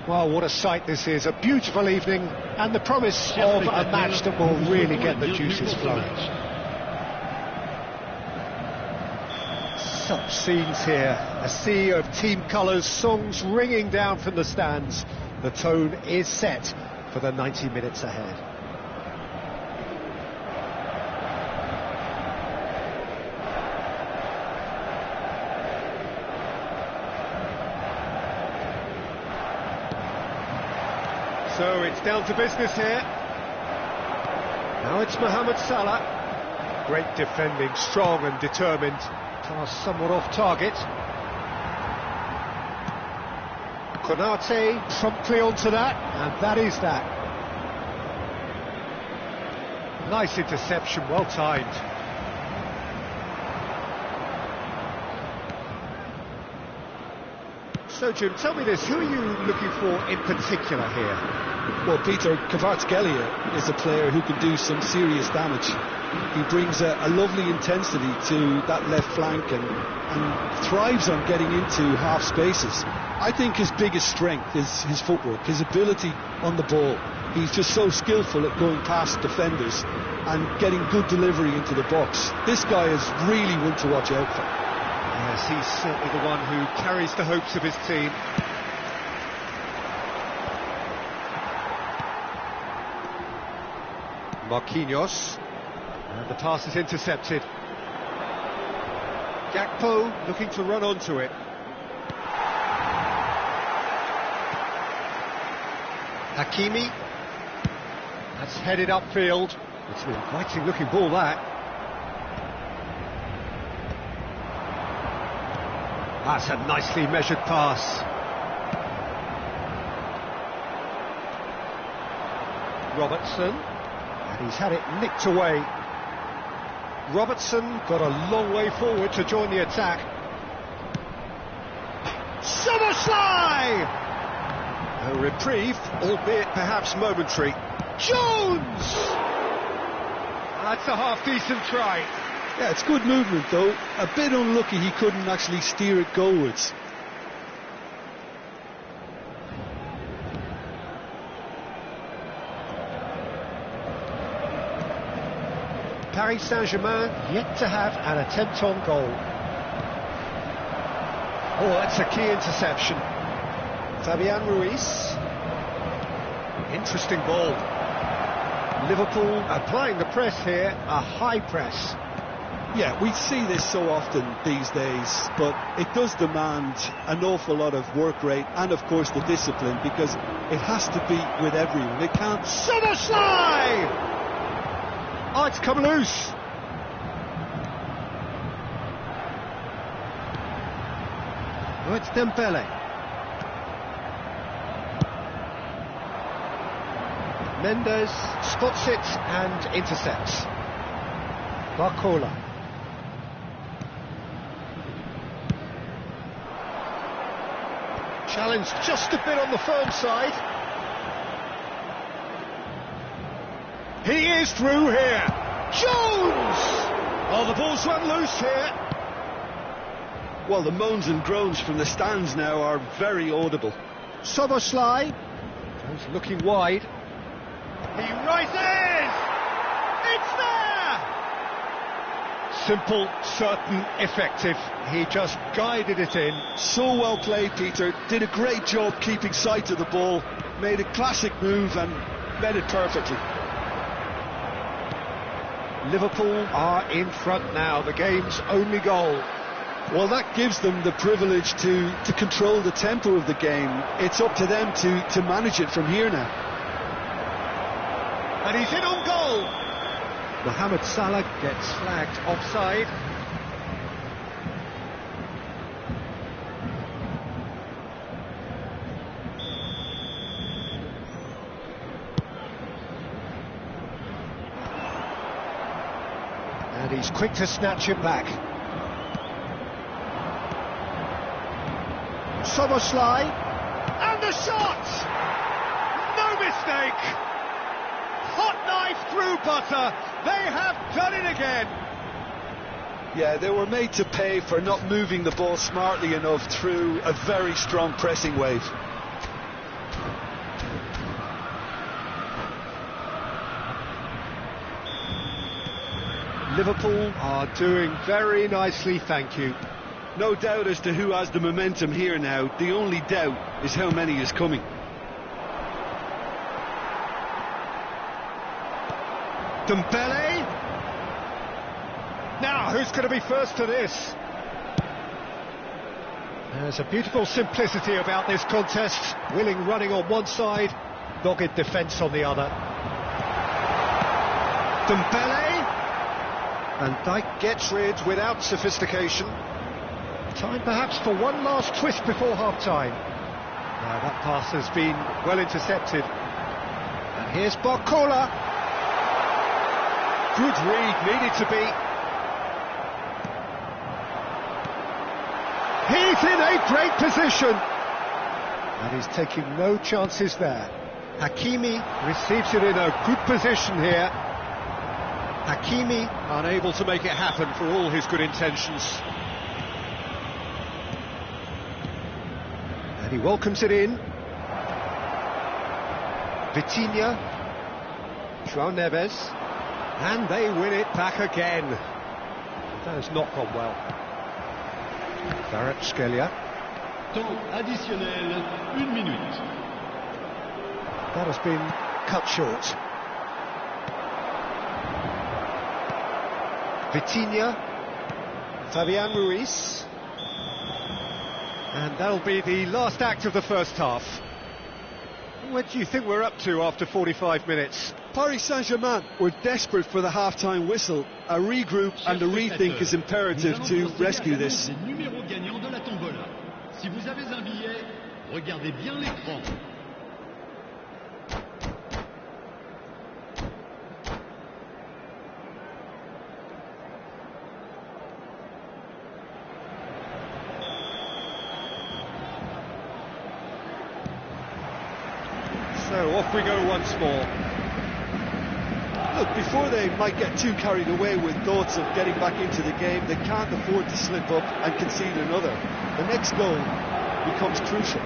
Well, what a sight this is, a beautiful evening, and the promise of a match that will really get the juices flowing. Such scenes here, a sea of team colours, songs ringing down from the stands. The tone is set for the 90 minutes ahead. So it's down to business here. Now it's Mohamed Salah. Great defending, strong and determined. Pass somewhat off target. Konate promptly onto that, and that is that. Nice interception, well timed. So Jim, tell me this, who are you looking for in particular here? Well, Peter, Kvaratskhelia is a player who can do some serious damage. He brings a lovely intensity to that left flank and thrives on getting into half spaces. I think his biggest strength is his footwork, his ability on the ball. He's just so skillful at going past defenders and getting good delivery into the box. This guy is really one to watch out for. Yes, he's certainly the one who carries the hopes of his team. Marquinhos. And the pass is intercepted. Gakpo looking to run onto it. Hakimi. That's headed upfield. It's an inviting looking ball, that. That's a nicely measured pass. Robertson. And he's had it nicked away. Robertson got a long way forward to join the attack. Szoboszlai! A reprieve, albeit perhaps momentary. Jones! That's a half-decent try. Yeah, it's good movement though. A bit unlucky he couldn't actually steer it goalwards. Paris Saint-Germain yet to have an attempt on goal. Oh, that's a key interception. Fabian Ruiz. Interesting ball. Liverpool applying the press here, a high press. Yeah, we see this so often these days, but it does demand an awful lot of work rate and, of course, the discipline, because it has to be with everyone. It can't... Szoboszlai! Oh, it's come loose. Oh, it's Dembele. Mendes spots it and intercepts. Barcola. Challenged just a bit on the firm side. He is through here. Jones! Oh, the ball's run loose here. Well, the moans and groans from the stands now are very audible. Szoboszlai goes looking wide. He rises! It's there! Simple, certain, effective. He just guided it in. So well played, Peter. Did a great job keeping sight of the ball. Made a classic move and met it perfectly. Liverpool are in front now, the game's only goal. Well, that gives them the privilege to control the tempo of the game. It's up to them to manage it from here now. And he's in on goal. Mohamed Salah gets flagged offside. And he's quick to snatch it back. Szoboszlai, and the shot! No mistake! Hot knife through butter, they have done it again! Yeah, they were made to pay for not moving the ball smartly enough through a very strong pressing wave. Liverpool are doing very nicely, thank you. No doubt as to who has the momentum here now. The only doubt is how many is coming. Dembele. Now, who's going to be first to this? There's a beautiful simplicity about this contest. Willing running on one side, dogged defence on the other. Dembele. And Dijk gets rid without sophistication. Time perhaps for one last twist before half-time. Now that pass has been well intercepted. And here's Barcola. Good read, needed to be. He's in a great position. And he's taking no chances there. Hakimi receives it in a good position here. Hakimi unable to make it happen for all his good intentions. And he welcomes it in. Vitinha. João Neves. And they win it back again. That has not gone well. Kvaratskhelia. Temps additionnel, 1 minute. That has been cut short. Vitinha. Fabian Ruiz. And that'll be the last act of the first half. What do you think we're up to after 45 minutes? Paris Saint-Germain were desperate for the half-time whistle. A regroup and a rethink is imperative to rescue this. Si vous avez un billet, regardez bien l'écran. So off we go once more. Look, before they might get too carried away with thoughts of getting back into the game, they can't afford to slip up and concede another. The next goal becomes crucial.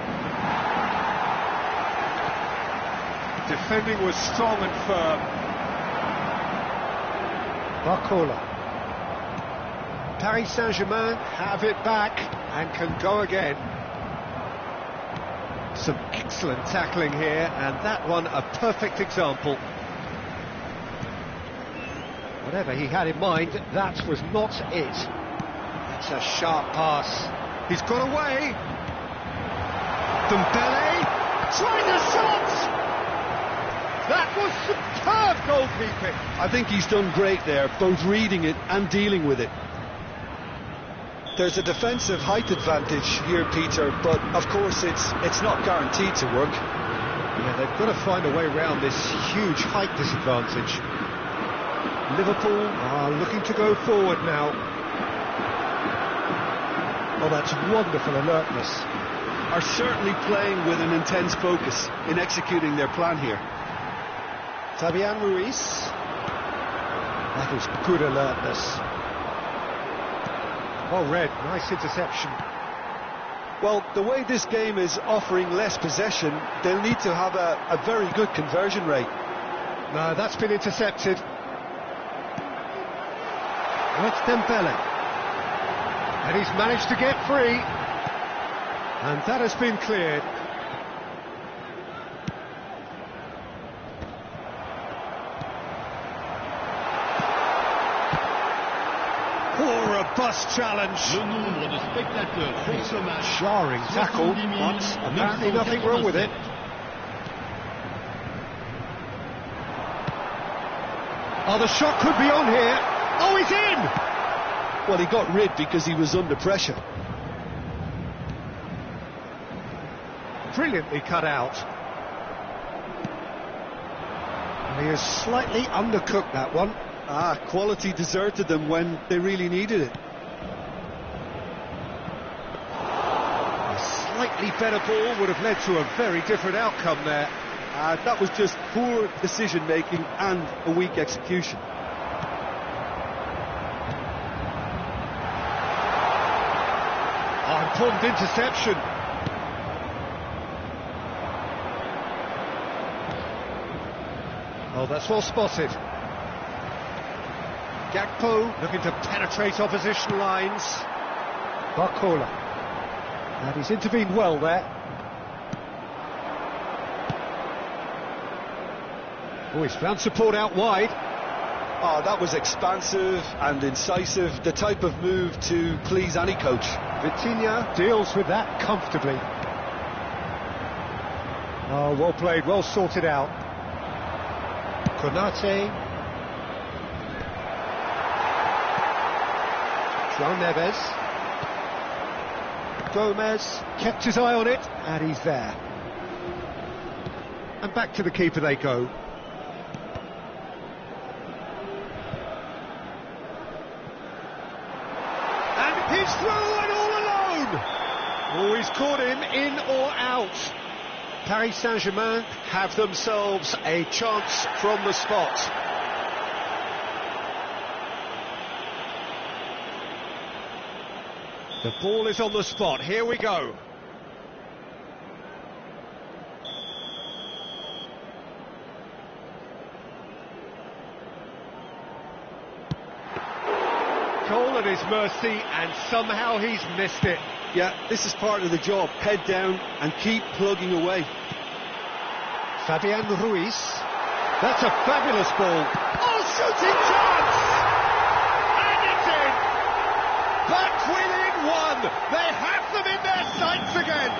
Defending was strong and firm. Barcola. Paris Saint-Germain have it back and can go again. Some excellent tackling here, and that one a perfect example. Whatever he had in mind, that was not it. It's a sharp pass. He's got away. Dembele trying the shot. That was superb goalkeeping. I think he's done great there, both reading it and dealing with it. There's a defensive height advantage here, Peter, but of course it's not guaranteed to work. Yeah, they've got to find a way around this huge height disadvantage. Liverpool are looking to go forward now. Oh, that's wonderful alertness. Are certainly playing with an intense focus in executing their plan here. Fabian Ruiz. That is good alertness. Well read, nice interception. Well, the way this game is offering less possession, they'll need to have a very good conversion rate. No, that's been intercepted. It's Dembele. And he's managed to get free. And that has been cleared. Oh, robust challenge. Le nombre de spectateurs pour ce match. Jarring tackle, but apparently nothing wrong with it. Oh, the shot could be on here. Oh, he's in! Well, he got rid because he was under pressure. Brilliantly cut out. And he has slightly undercooked that one. Quality deserted them when they really needed it. A slightly better ball would have led to a very different outcome there. That was just poor decision-making and a weak execution. Important interception. Oh, that's well spotted. Gakpo looking to penetrate opposition lines. Barcola. And he's intervened well there. Oh, he's found support out wide. Oh, that was expansive and incisive, the type of move to please any coach. Vitinha deals with that comfortably. Oh, well played, well sorted out. Konate. João Neves. Gomez kept his eye on it, and he's there. And back to the keeper they go. And he's through and all alone! Oh, he's caught him in or out. Paris Saint-Germain have themselves a chance from the spot. The ball is on the spot, here we go. Goal at his mercy, and somehow he's missed it. Yeah, this is part of the job. Head down and keep plugging away. Fabian Ruiz. That's a fabulous ball. Oh, shooting chance! And it's in! Back within one! They have them in their sights again!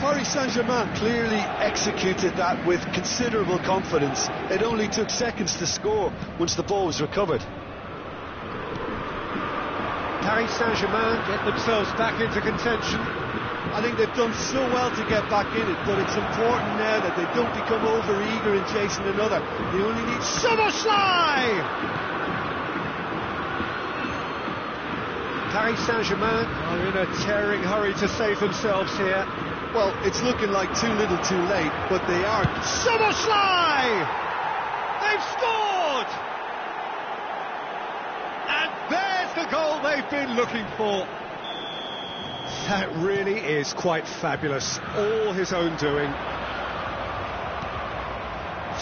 Paris Saint-Germain clearly executed that with considerable confidence. It only took seconds to score once the ball was recovered. Paris Saint-Germain get themselves back into contention. I think they've done so well to get back in it, but it's important now that they don't become over-eager in chasing another. They only need Soboslai! Paris Saint-Germain are in a tearing hurry to save themselves here. Well, it's looking like too little too late, but they are. Soboslai! They've scored! And there's the goal they've been looking for. That really is quite fabulous. All his own doing.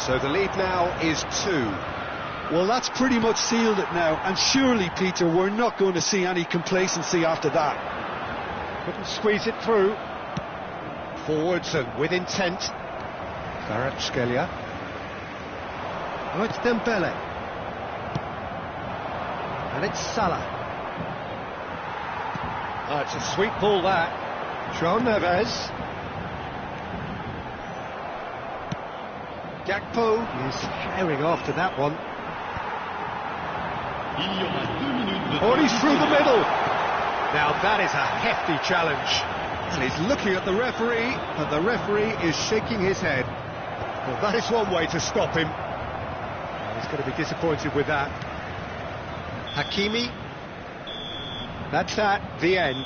So the lead now is 2. Well, that's pretty much sealed it now, and surely, Peter, we're not going to see any complacency after that. Couldn't squeeze it through. Forwards and with intent. Kvaratskhelia. Oh, it's Dembele. And it's Salah. Oh, it's a sweet ball, that. João Neves. Gakpo is herring after that one. Oh, and he's through the middle. Now that is a hefty challenge. And he's looking at the referee, and the referee is shaking his head. Well, that is one way to stop him. He's going to be disappointed with that. Hakimi. That's the end.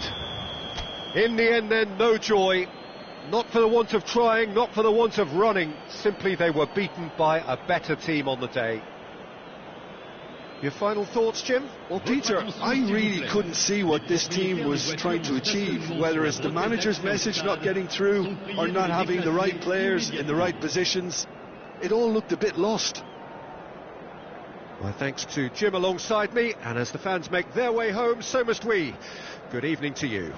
In the end then, no joy. Not for the want of trying, not for the want of running. Simply they were beaten by a better team on the day. Your final thoughts, Jim? Well, Peter, I really couldn't see what this team was trying to achieve, whether it's the manager's message not getting through or not having the right players in the right positions. It all looked a bit lost. My thanks to Jim alongside me, and as the fans make their way home, so must we. Good evening to you.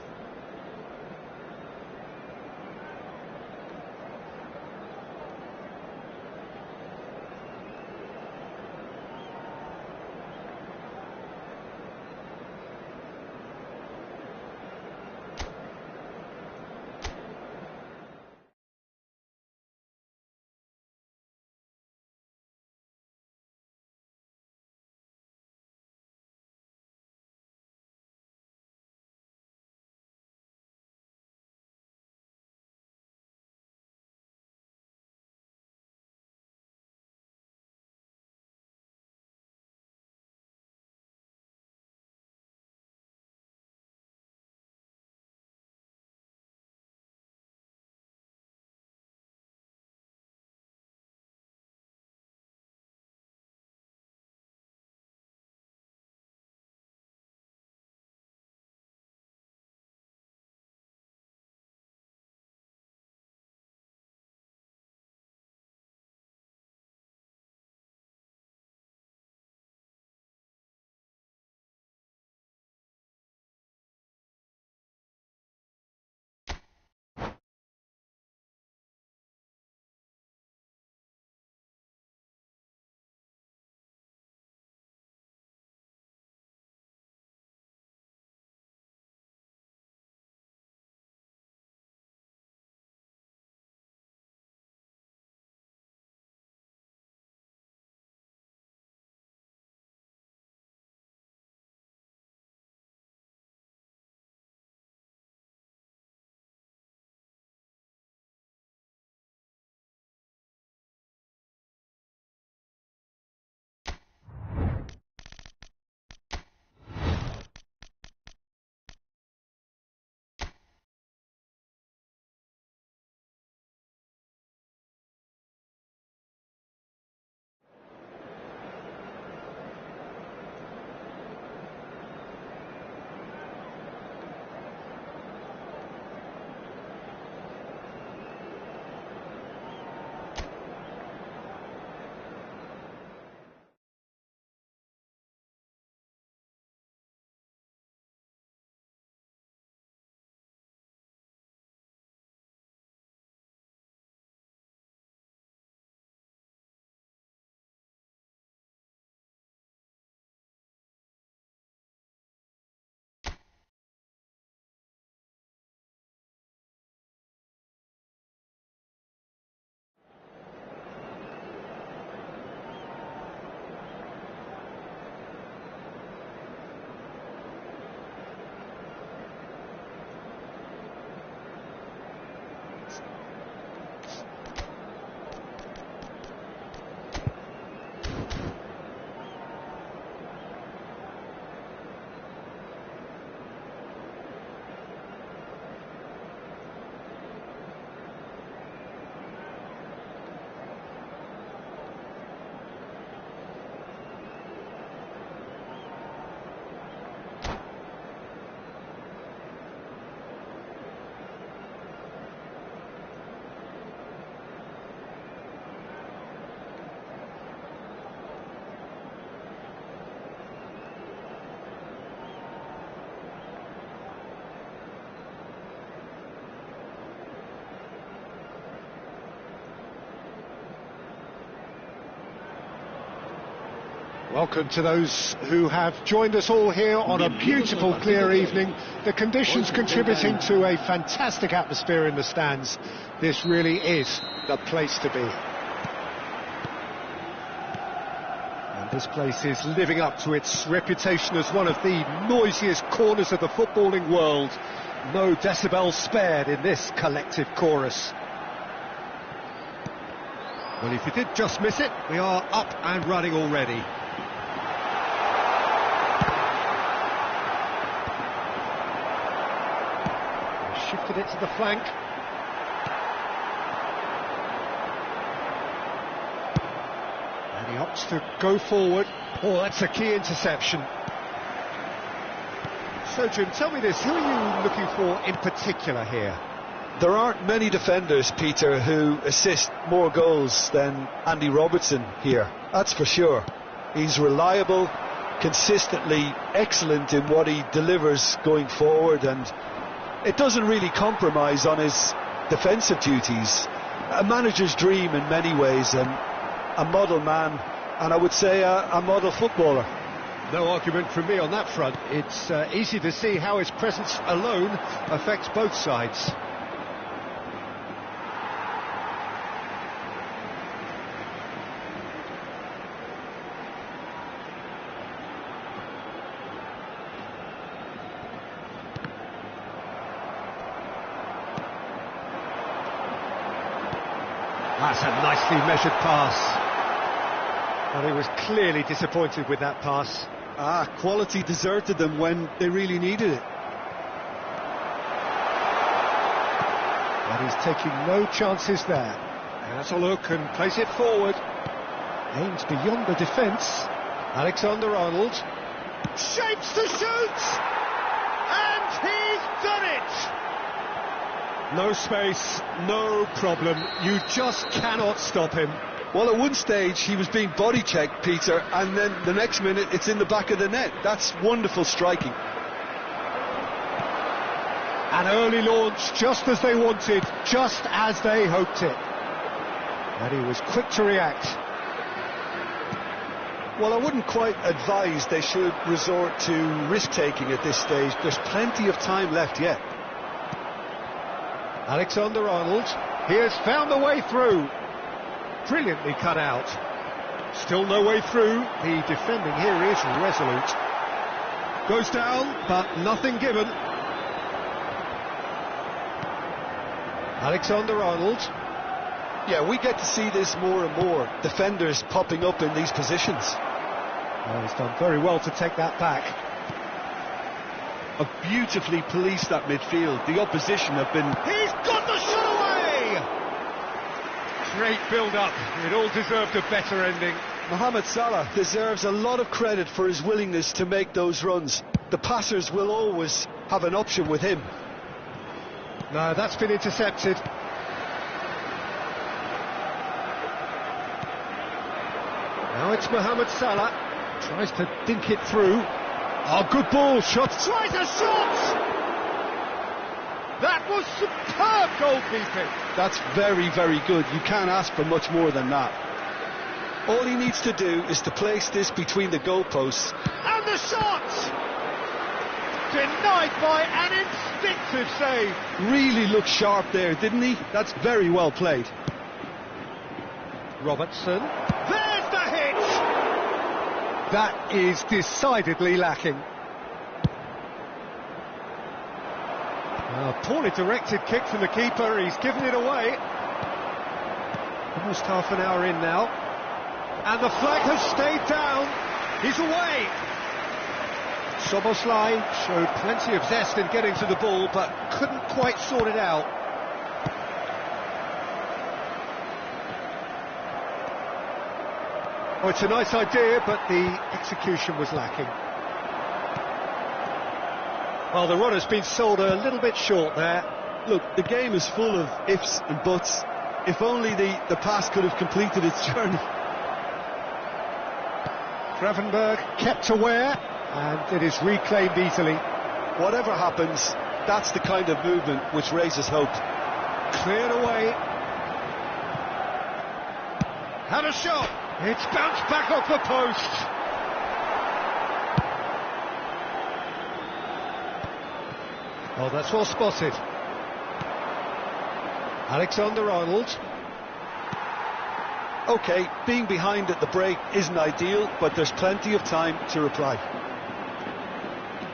Welcome to those who have joined us all here on a beautiful, clear evening. The conditions contributing to a fantastic atmosphere in the stands. This really is the place to be. And this place is living up to its reputation as one of the noisiest corners of the footballing world. No decibels spared in this collective chorus. Well, if you did just miss it, we are up and running already. Shifted it to the flank. And he opts to go forward. Oh, that's a key interception. So, Jim, tell me this, who are you looking for in particular here? There aren't many defenders, Peter, who assist more goals than Andy Robertson here. That's for sure. He's reliable, consistently excellent in what he delivers going forward, and it doesn't really compromise on his defensive duties. A manager's dream in many ways, and a model man, and I would say a model footballer. No argument from me on that front. It's easy to see how his presence alone affects both sides. That's a nicely measured pass. Well, he was clearly disappointed with that pass. Quality deserted them when they really needed it. But he's taking no chances there. Has a look and plays it forward. Aims beyond the defence. Alexander-Arnold shapes to shoot! And he's done it! No space, no problem. You just cannot stop him. Well, at one stage he was being body checked, Peter, and then the next minute it's in the back of the net. That's wonderful striking. An early launch, just as they wanted, just as they hoped it. And he was quick to react. Well, I wouldn't quite advise they should resort to risk-taking at this stage. There's plenty of time left yet. Alexander-Arnold, he has found the way through. Brilliantly cut out. Still no way through. The defending here is resolute. Goes down, but nothing given. Alexander-Arnold. Yeah, we get to see this more and more. Defenders popping up in these positions. Oh, he's done very well to take that back. Have beautifully policed that midfield. The opposition have been... He's got the shot away! Great build-up. It all deserved a better ending. Mohamed Salah deserves a lot of credit for his willingness to make those runs. The passers will always have an option with him. No, that's been intercepted. Now it's Mohamed Salah. Tries to dink it through. Oh, good ball, shot. Tries a shot! That was superb goalkeeping. That's very, very good. You can't ask for much more than that. All he needs to do is to place this between the goalposts. And the shot! Denied by an instinctive save. Really looked sharp there, didn't he? That's very well played. Robertson. There's the hit! That is decidedly lacking. Poorly directed kick from the keeper. He's given it away. Almost half an hour in now. And the flag has stayed down. He's away. Soboslai showed plenty of zest in getting to the ball, but couldn't quite sort it out. Oh, it's a nice idea, but the execution was lacking. Well, the run has been sold a little bit short there. Look, the game is full of ifs and buts. If only the pass could have completed its journey. Gravenberg kept aware, and it is reclaimed easily. Whatever happens, that's the kind of movement which raises hope. Cleared away. Had a shot. It's bounced back off the post. Oh, that's well spotted. Alexander-Arnold. OK, being behind at the break isn't ideal, but there's plenty of time to reply.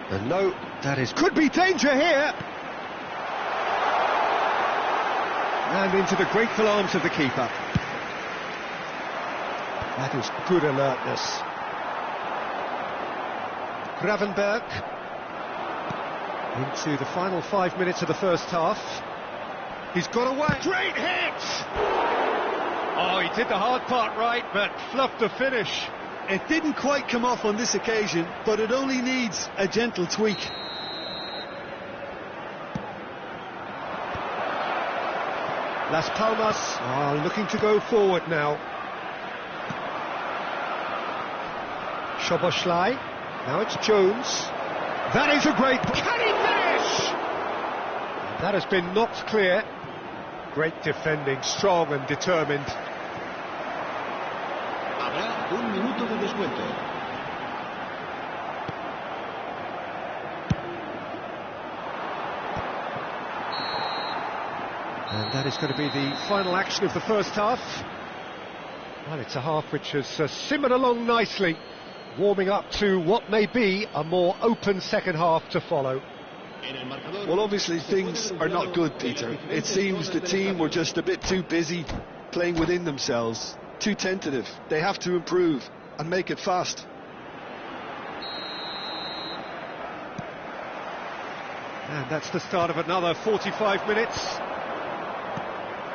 And no, could be danger here. And into the grateful arms of the keeper. That is good alertness. Gravenberg. Into the final 5 minutes of the first half. He's got away. Great hit! Oh, he did the hard part right, but fluffed the finish. It didn't quite come off on this occasion, but it only needs a gentle tweak. Las Palmas are looking to go forward now. Szoboszlai. Now it's Jones. That is a great... Can he finish? That has been knocked clear. Great defending, strong and determined. Habrá un minuto de descuento. And that is going to be the final action of the first half. Well, it's a half which has simmered along nicely, warming up to what may be a more open second half to follow. Well, obviously things are not good, Peter. It seems the team were just a bit too busy playing within themselves, too tentative. They have to improve and make it fast. And that's the start of another 45 minutes.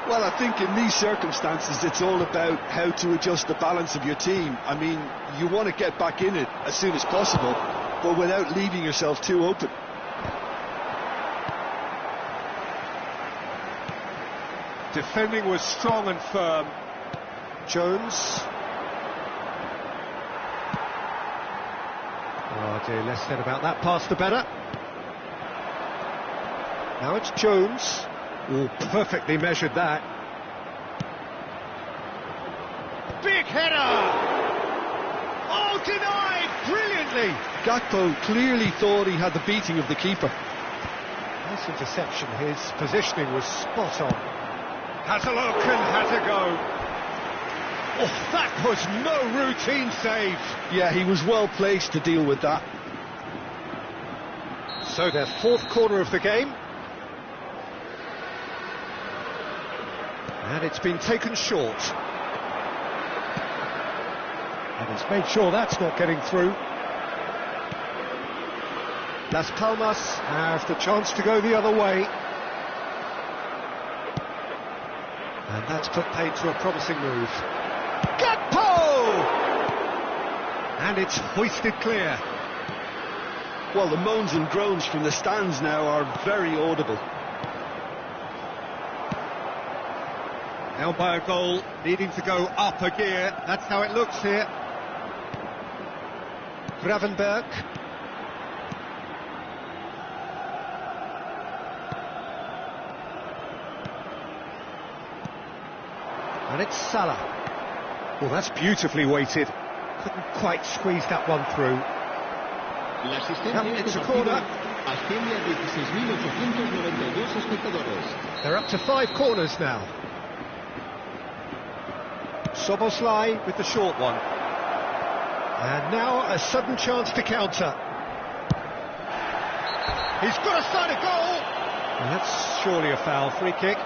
Well, I think in these circumstances it's all about how to adjust the balance of your team. I mean, you want to get back in it as soon as possible, but without leaving yourself too open. Defending was strong and firm. Jones. Oh dear, less said about that pass the better. Now it's Jones. Oh, perfectly measured that. Big header! Oh, denied brilliantly! Gakpo clearly thought he had the beating of the keeper. Nice interception, his positioning was spot on. Has a look and has a go. Oh, that was no routine save. Yeah, he was well placed to deal with that. So their fourth corner of the game. And it's been taken short. And he's made sure that's not getting through. Las Palmas have the chance to go the other way. And that's put paid to a promising move. Gakpo! And it's hoisted clear. Well, the moans and groans from the stands now are very audible. Now by a goal, needing to go up a gear. That's how it looks here. Gravenberg. And it's Salah. Well, that's beautifully weighted. Couldn't quite squeeze that one through. It's a corner. They're up to 5 corners now. Szoboszlai with the short one. And now a sudden chance to counter. He's got a sight of goal! And that's surely a foul, free kick.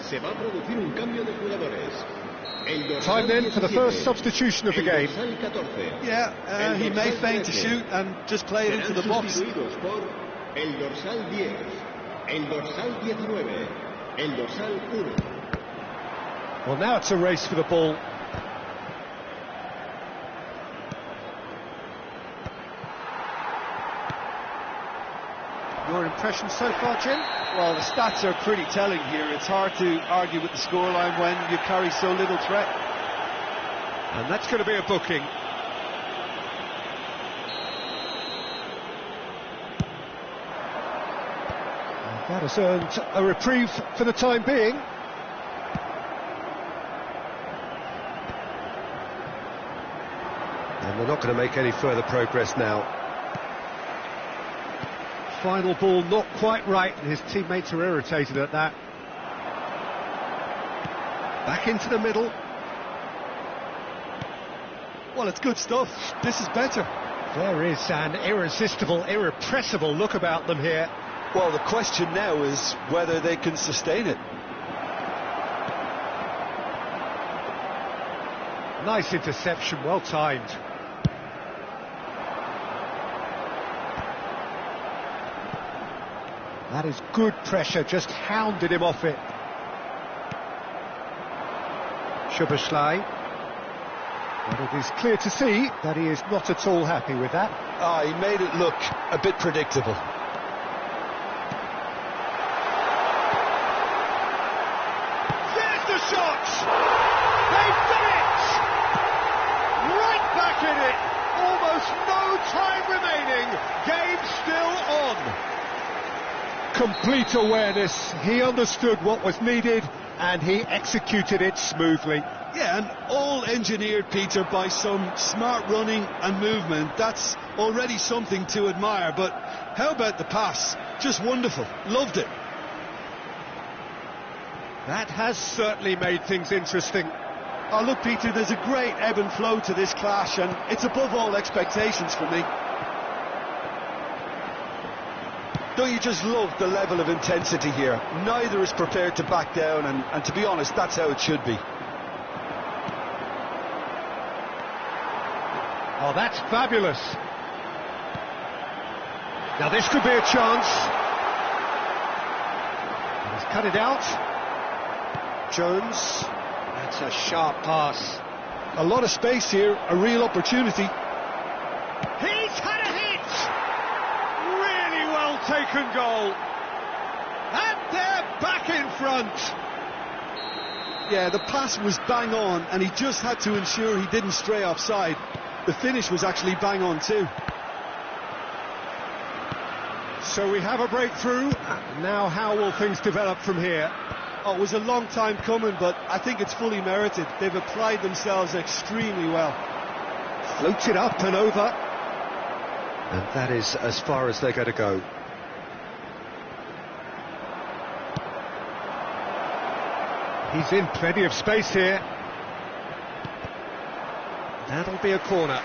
Se va a producir un cambio de jugadores. Time then for the first substitution of the game. Yeah, he may feign to shoot and just play it into the box. El dorsal 10, el dorsal 19, el dorsal 1. Well, now it's a race for the ball. Your impression so far, Jim? Well, the stats are pretty telling here. It's hard to argue with the scoreline when you carry so little threat. And that's going to be a booking. That has earned a reprieve for the time being. And they're not going to make any further progress now. Final ball not quite right, and his teammates are irritated at that. Back into the middle. Well, it's good stuff. This is better. There is an irresistible, irrepressible look about them here. Well, the question now is whether they can sustain it. Nice interception, well timed. That is good pressure, just hounded him off it. Szoboszlai. But it is clear to see that he is not at all happy with that. He made it look a bit predictable. There's the shot! They've done it! Right back in it! Almost no time remaining. Game still on. Complete awareness. He understood what was needed and he executed it smoothly. Yeah, and all engineered, Peter, by some smart running and movement. That's already something to admire, but how about the pass? Just wonderful. Loved it. That has certainly made things interesting. Oh, look, Peter, there's a great ebb and flow to this clash, and it's above all expectations for me. Don't you just love the level of intensity here? Neither is prepared to back down, and to be honest, that's how it should be. Oh, that's fabulous. Now this could be a chance. He's cut it out. Jones. That's a sharp pass. A lot of space here, a real opportunity. He's had a hit! Really well taken goal. And they're back in front. Yeah, the pass was bang on, and he just had to ensure he didn't stray offside. The finish was actually bang on too. So we have a breakthrough. Now how will things develop from here? Oh, it was a long time coming, but I think it's fully merited. They've applied themselves extremely well. Floats it up and over. And that is as far as they're going to go. He's in plenty of space here. That'll be a corner.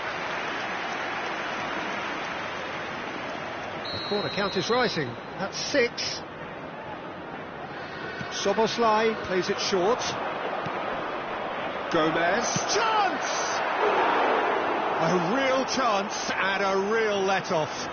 The corner count is rising. That's 6. Szoboszlai plays it short. Gomez. Chance! A real chance and a real let-off.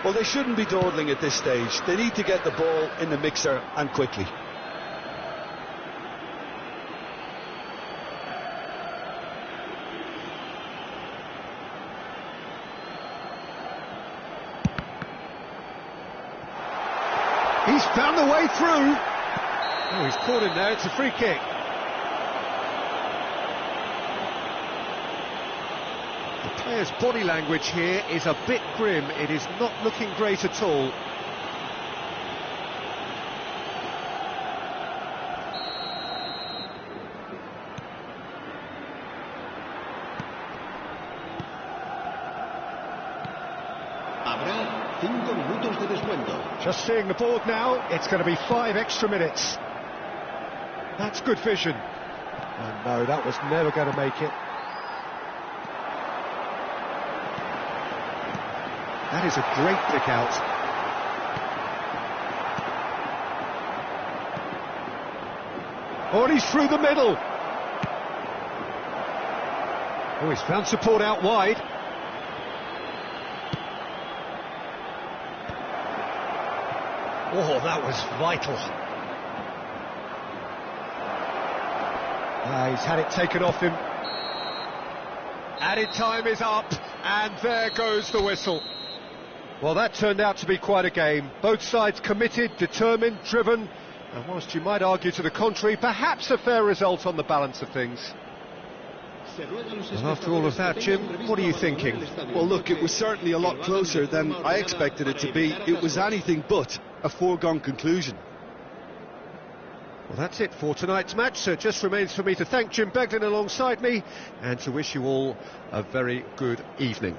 Well, they shouldn't be dawdling at this stage. They need to get the ball in the mixer and quickly. He's found the way through. Oh, he's caught him there. It's a free kick. The player's body language here is a bit grim. It is not looking great at all. Habrá 5 minutos de descuento. Just seeing the board now, it's going to be 5 extra minutes. That's good vision. And no, that was never going to make it. That is a great pick out. Oh, and he's through the middle. Oh, he's found support out wide. Oh, that was vital. He's had it taken off him. Added time is up, and there goes the whistle. Well, that turned out to be quite a game. Both sides committed, determined, driven, and whilst you might argue to the contrary, perhaps a fair result on the balance of things. Well, after all of that, Jim, what are you thinking? Well, look, it was certainly a lot closer than I expected it to be. It was anything but a foregone conclusion. Well, that's it for tonight's match, so it just remains for me to thank Jim Beglin alongside me and to wish you all a very good evening.